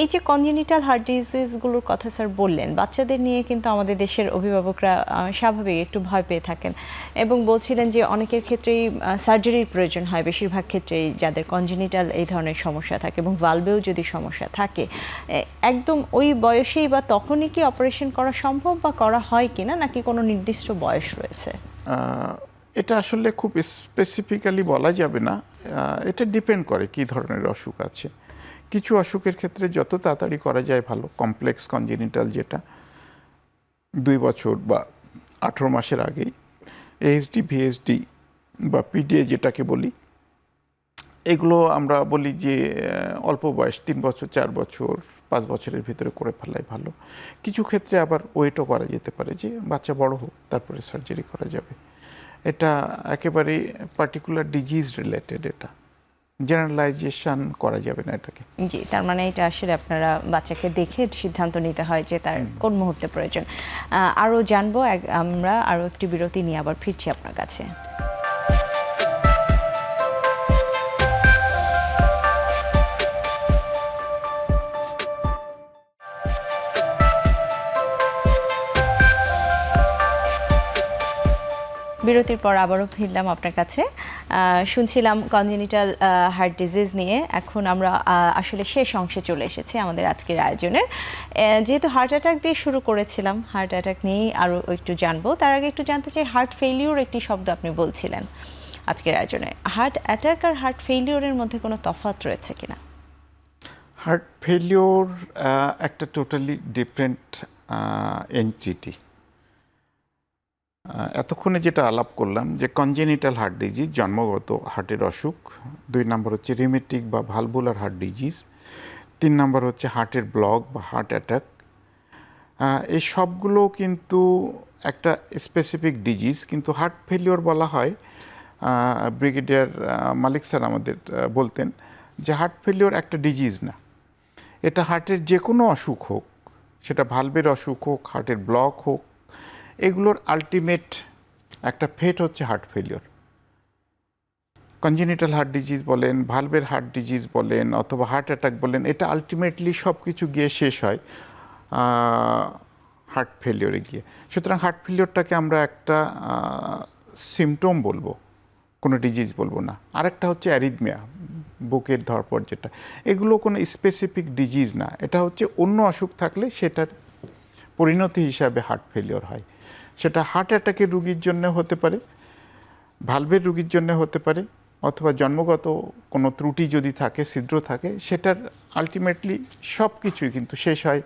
এই যে কনজেনিটাল হার্ট ডিজিজগুলোর কথা স্যার বললেন, বাচ্চাদের নিয়ে কিন্তু আমাদের দেশের অভিভাবকরা স্বাভাবিক একটু ভয় পেয়ে থাকেন, এবং বলছিলেন যে অনেকের ক্ষেত্রেই সার্জারির প্রয়োজন হয়, বেশিরভাগ ক্ষেত্রেই যাদের কনজেনিটাল এই ধরনের সমস্যা থাকে, এবং ভালভেও যদি সমস্যা থাকে, একদম ওই বয়সেই বা তখনই কি অপারেশন করা সম্ভব, বা করা হয় কিনা, নাকি কোনো নির্দিষ্ট বয়স রয়েছে? এটা আসলে খুব স্পেসিফিক্যালি বলা যাবে না, এটা ডিপেন্ড করে কি ধরনের অসুখ আছে। কিছু অসুখের ক্ষেত্রে যত তাড়াতাড়ি করা যায় ভালো। কমপ্লেক্স কনজেনিটাল যেটা 2 বছর বা 18 মাসের আগেই, এএসডি ভিএসডি বা পিডিএ যেটাকে বলি, এগুলো আমরা বলি যে অল্প বয়স 3 বছর 4 বছর 5 বছরের ভিতরে করে ফেলাই ভালো। কিছু ক্ষেত্রে আবার ওয়েটও করা যেতে পারে, যে বাচ্চা বড় হোক তারপরে সার্জারি করা যাবে। এটা একেবারে পার্টিকুলার ডিজিজ রিলেটেড, এটা জেনারেলাইজেশন করা যাবে না এটাকে। জি, তার মানে এটা আসলে আপনারা বাচ্চাকে দেখে সিদ্ধান্ত নিতে হয় যে তার কোন মুহূর্তে প্রয়োজন। আরও জানবো, আমরা আরও একটি বিরতি নিয়ে আবার ফিরছি আপনার কাছে। বিরতির পর আবারও ফিরলাম আপনার কাছে। শুনছিলাম কনজেনিটাল হার্ট ডিজিজ নিয়ে। এখন আমরা আসলে শেষ অংশে চলে এসেছি আমাদের আজকের আয়োজনের। যেহেতু হার্ট অ্যাটাক দিয়ে শুরু করেছিলাম, হার্ট অ্যাটাক নিয়েই আরও একটু জানবো। তার আগে একটু জানতে চাই, হার্ট ফেলিওর একটি শব্দ আপনি বলছিলেন আজকের আয়োজনে। হার্ট অ্যাটাক আর হার্ট ফেলিওরের মধ্যে কোনো তফাৎ রয়েছে কিনা? হার্ট ফেলিওর একটা টোটালি ডিফারেন্ট এন্টিটি। এতক্ষণে যেটা আলাপ করলাম যে কনজেনিটাল হার্ট ডিজিজ, জন্মগত হার্টের অসুখ, 2 নম্বর হচ্ছে রিমেটিক বা ভালভুলার হার্ট ডিজিজ, 3 নম্বর হচ্ছে হার্টের ব্লক বা হার্ট অ্যাটাক, এই সবগুলো কিন্তু একটা স্পেসিফিক ডিজিজ, কিন্তু হার্ট ফেলিওর বলা হয়, ব্রিগেডিয়ার মালিক স্যার আমাদের বলতেন যে হার্ট ফেলিওর একটা ডিজিজ না, এটা হার্টের যে কোনো অসুখ হোক, সেটা ভালভের অসুখ হোক, হার্টের ব্লক হোক, এগুলোর আলটিমেট একটা ফেট হচ্ছে heart failure. Congenital heart disease বলেন, ভালভের হার্ট ডিজিজ বলেন, অথবা হার্ট অ্যাটাক বলেন, এটা আলটিমেটলি সব কিছু গিয়ে শেষ হয় হার্ট ফেলিওরে গিয়ে। সুতরাং হার্ট ফেলিওরটাকে আমরা একটা সিমটম বলবো, কোনো ডিজিজ বলবো না। আরেকটা হচ্ছে অ্যারিথমিয়া, বুকের ধরপড় যেটা, এগুলো কোনো স্পেসিফিক ডিজিজ না, এটা হচ্ছে অন্য অসুখ থাকলে সেটার পরিণতি হিসাবে হার্ট ফেলিওর হয়। সেটা হার্ট অ্যাটাকের রুগীর জন্য হতে পারে, ভালভের রুগীর জন্য হতে পারে, অথবা জন্মগত কোনো ত্রুটি যদি থাকে, ছিদ্র থাকে, সেটার আলটিমেটলি সব কিছুই কিন্তু শেষ হয়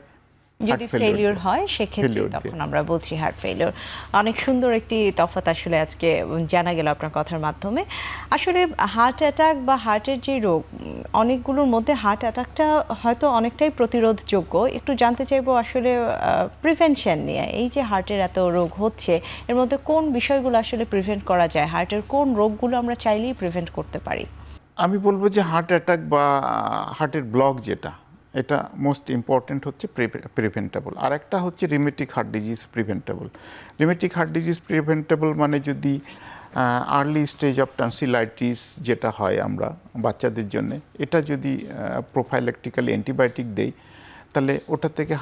যদি ফেলিওর হয় সেক্ষেত্রে তখন আমরা বলছি হার্ট ফেলিওর। অনেক সুন্দর একটি তফাৎ আসলে আজকে জানা গেল আপনার কথার মাধ্যমে। আসলে হার্ট অ্যাটাক বা হার্টের যে রোগ, অনেকগুলোর মধ্যে হার্ট অ্যাটাকটা হয়তো অনেকটাই প্রতিরোধযোগ্য। একটু জানতে চাইবো আসলে প্রিভেনশন নিয়ে, এই যে হার্টের এত রোগ হচ্ছে, এর মধ্যে কোন বিষয়গুলো আসলে প্রিভেন্ট করা যায়, হার্টের কোন রোগগুলো আমরা চাইলেই প্রিভেন্ট করতে পারি? আমি বলবো যে হার্ট অ্যাটাক বা হার্টের ব্লক যেটা, এটা মোস্ট ইম্পর্টেন্ট হচ্ছে প্রিভেন্টেবল। আর একটা হচ্ছে rheumatic heart disease preventable. Rheumatic heart disease preventable মানে যদি আর্লি স্টেজ অফ টনসিলাইটিস যেটা হয় আমরা বাচ্চাদের জন্য, এটা যদি প্রোফাইল্যাকটিক্যালি অ্যান্টিবায়োটিক দেই, তাহলে ওটা থেকে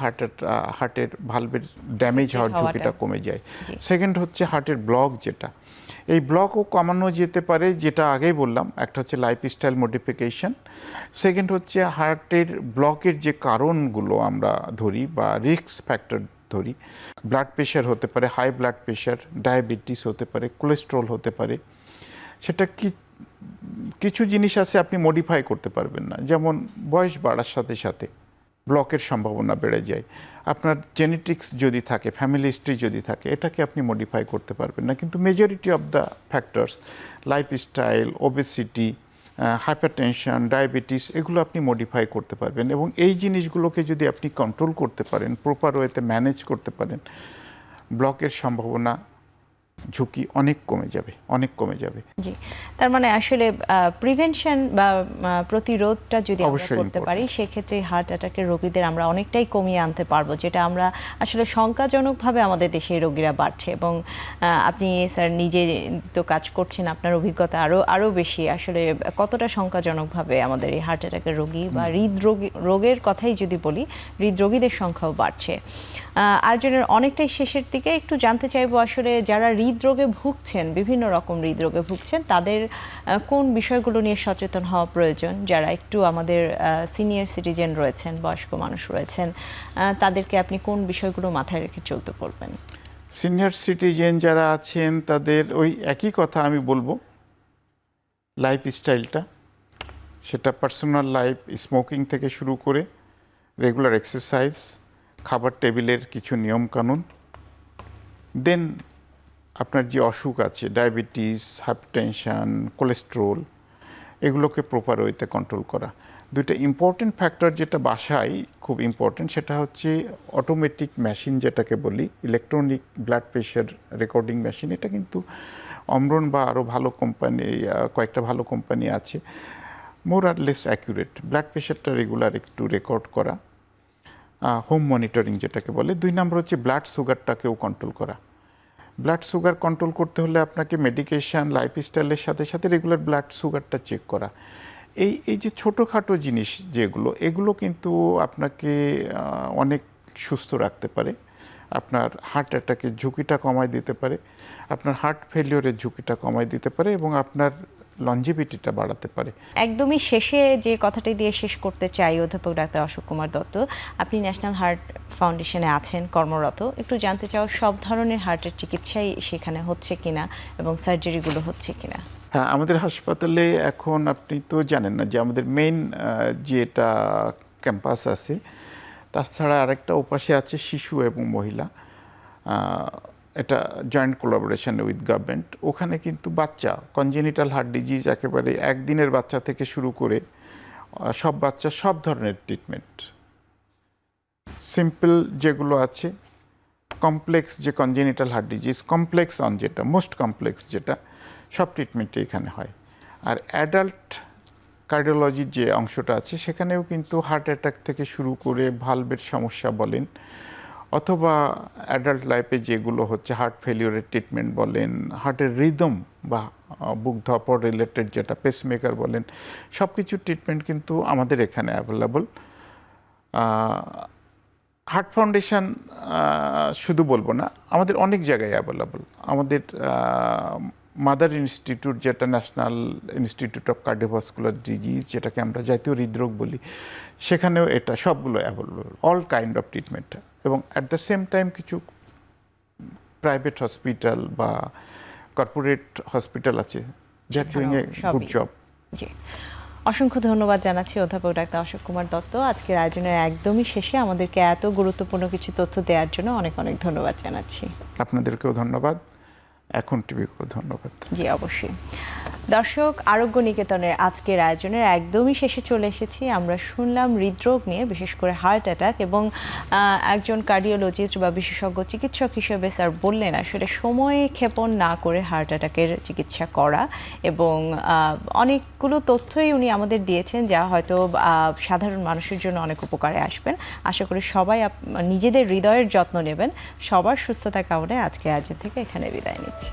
হার্টের ভালভের ড্যামেজ হওয়ার ঝুঁকিটা কমে যায়। সেকেন্ড হচ্ছে হার্টের ব্লক যেটা, এই ব্লকও কমানো যেতে পারে, যেটা আগেই বললাম, একটা হচ্ছে লাইফস্টাইল মডিফিকেশন, সেকেন্ড হচ্ছে হার্টের ব্লকের যে কারণগুলো আমরা ধরি বা রিস্ক ফ্যাক্টর ধরি, ব্লাড প্রেশার হতে পারে, হাই ব্লাড প্রেশার, ডায়াবেটিস হতে পারে, কোলেস্ট্রল হতে পারে। সেটা কিছু জিনিস আছে আপনি মডিফাই করতে পারবেন না, যেমন বয়স বাড়ার সাথে সাথে ব্লকের সম্ভাবনা বেড়ে যায়। আপনার জেনেটিক্স যদি থাকে, ফ্যামিলি হিস্ট্রি যদি থাকে, এটাকে আপনি মডিফাই করতে পারবেন না। কিন্তু majority of the factors, lifestyle, obesity, hypertension, diabetes, এগুলো আপনি মডিফাই করতে পারবেন। এবং এই জিনিসগুলোকে যদি আপনি কন্ট্রোল করতে পারেন, প্রপার ওয়েতে ম্যানেজ করতে পারেন, ব্লকের সম্ভাবনা, ঝুঁকি অনেক কমে যাবে, অনেক কমে যাবে। জি, তার মানে আসলে প্রিভেনশন বা প্রতিরোধটা যদি আমরা অবশ্যই করতে পারি, সেক্ষেত্রে হার্ট অ্যাটাকের রোগীদের আমরা অনেকটাই কমিয়ে আনতে পারবো, যেটা আমরা আসলে শঙ্কাজনকভাবে আমাদের দেশে এই রোগীরা বাড়ছে। এবং আপনি স্যার নিজে তো কাজ করছেন, আপনার অভিজ্ঞতা আরও বেশি, আসলে কতটা শঙ্কাজনকভাবে আমাদের এই হার্ট অ্যাটাকের রোগী বা রোগের কথাই যদি বলি, হৃদরোগীদের সংখ্যাও বাড়ছে। আয়োজনের অনেকটাই শেষের দিকে একটু জানতে চাইবো, আসলে যারা হৃদরোগে ভুগছেন, বিভিন্ন রকম হৃদরোগে ভুগছেন, তাদের কোন বিষয়গুলো নিয়ে সচেতন হওয়া প্রয়োজন? যারা একটু আমাদের সিনিয়র সিটিজেন রয়েছেন, বয়স্ক মানুষ রয়েছেন, তাদেরকে আপনি কোন বিষয়গুলো মাথায় রেখে চলতে বলবেন? সিনিয়র সিটিজেন যারা আছেন তাদের ওই একই কথা আমি বলবো, লাইফস্টাইলটা, সেটা পার্সোনাল লাইফ, স্মোকিং থেকে শুরু করে রেগুলার এক্সারসাইজ, খাবার টেবিলের কিছু নিয়মকানুন, দেন আপনার যে অসুখ আছে, ডায়াবেটিস, হাইপারটেনশন, কোলেস্ট্রল, এগুলোকে প্রপার ওয়েতে কন্ট্রোল করা। দুইটা ইম্পর্টেন্ট ফ্যাক্টর যেটা বাসায় খুব ইম্পর্টেন্ট, সেটা হচ্ছে অটোমেটিক মেশিন যেটাকে বলি, electronic blood pressure recording machine. এটা কিন্তু অমরন বা আরও ভালো কোম্পানি, কয়েকটা ভালো কোম্পানি আছে, মোর আর লেস অ্যাকুরেট ব্লাড প্রেশারটা রেগুলার একটু রেকর্ড করা, হোম মনিটরিং যেটাকে বলে। 2 নম্বর হচ্ছে ব্লাড সুগারটাকেও কন্ট্রোল করা। ব্লাড সুগার কন্ট্রোল করতে হলে আপনাকে মেডিকেশান, লাইফস্টাইলের সাথে সাথে রেগুলার ব্লাড সুগারটা চেক করা। এই যে ছোটোখাটো জিনিস যেগুলো, এগুলো কিন্তু আপনাকে অনেক সুস্থ রাখতে পারে, আপনার হার্ট অ্যাটাকের ঝুঁকিটা কমায় দিতে পারে, আপনার হার্ট ফেলিওরের ঝুঁকিটা কমায় দিতে পারে, এবং আপনার লঞ্জিভিটিটা বাড়াতে পারে। একদমই শেষে যে কথাটি দিয়ে শেষ করতে চাই, অধ্যাপক ডাক্তার অশোক কুমার দত্ত, আপনি ন্যাশনাল হার্ট ফাউন্ডেশনে আছেন কর্মরত, একটু জানতে চাও সব ধরনের হার্টের চিকিৎসাই সেখানে হচ্ছে কিনা এবং সার্জারিগুলো হচ্ছে কিনা? হ্যাঁ, আমাদের হাসপাতালে এখন আপনি তো জানেন না যে আমাদের মেইন যেটা ক্যাম্পাস আছে, তাছাড়া আরেকটা ওপাশে আছে শিশু এবং মহিলা, এটা জয়েন্ট কোলাবোরেশন উইথ গভর্নমেন্ট। ওখানে কিন্তু বাচ্চা কনজেনিটাল হার্ট ডিজিজ একেবারে একদিনের বাচ্চা থেকে শুরু করে সব বাচ্চা, সব ধরনের ট্রিটমেন্ট, সিম্পল যেগুলো আছে, কমপ্লেক্স যে congenital heart disease, complex on যেটা মোস্ট কমপ্লেক্স যেটা, সব ট্রিটমেন্টে এখানে হয়। আর অ্যাডাল্ট কার্ডিওলজির যে অংশটা আছে সেখানেও কিন্তু হার্ট অ্যাটাক থেকে শুরু করে ভালভের সমস্যা বলেন, অথবা অ্যাডাল্ট লাইফে যেগুলো হচ্ছে হার্ট ফেলিওরের ট্রিটমেন্ট বলেন, হার্টের রিদম বা বুক ধপড় রিলেটেড যেটা পেসমেকার বলেন, সব কিছুর ট্রিটমেন্ট কিন্তু আমাদের এখানে অ্যাভেলেবল। হার্ট ফাউন্ডেশন শুধু বলবো না, আমাদের অনেক জায়গায় অ্যাভেলেবল। আমাদের মাদার ইনস্টিটিউট যেটা national institute of cardiovascular disease, যেটাকে আমরা জাতীয় হৃদরোগ বলি, সেখানেও এটা সবগুলো available, all kind of treatment. এবং অ্যাট দ্য সেম টাইম কিছু প্রাইভেট হসপিটাল বা কর্পোরেট হসপিটাল আছে, they are doing a good job. জি, অসংখ্য ধন্যবাদ জানাচ্ছি অধ্যাপক ডাক্তার অশোক কুমার দত্ত। আজকের আয়োজনের একদমই শেষে আমাদেরকে এত গুরুত্বপূর্ণ কিছু তথ্য দেওয়ার জন্য অনেক অনেক ধন্যবাদ জানাচ্ছি। আপনাদেরকেও ধন্যবাদ, এখন টিভিকেও ধন্যবাদ। জি অবশ্যই। দর্শক, আরোগ্য নিকেতনের আজকের আয়োজনের একদমই শেষে চলে এসেছি। আমরা শুনলাম হৃদরোগ নিয়ে, বিশেষ করে হার্ট অ্যাটাক, এবং একজন কার্ডিওলজিস্ট বা বিশেষজ্ঞ চিকিৎসক হিসেবে স্যার বললেন আসলে সময় ক্ষেপণ না করে হার্ট অ্যাটাকের চিকিৎসা করা, এবং অনেকগুলো তথ্যই উনি আমাদের দিয়েছেন যা হয়তো সাধারণ মানুষের জন্য অনেক উপকারে আসবেন। আশা করি সবাই নিজেদের হৃদয়ের যত্ন নেবেন। সবার সুস্থতা কামনায় আজকের আয়োজন থেকে এখানে বিদায় নিচ্ছি।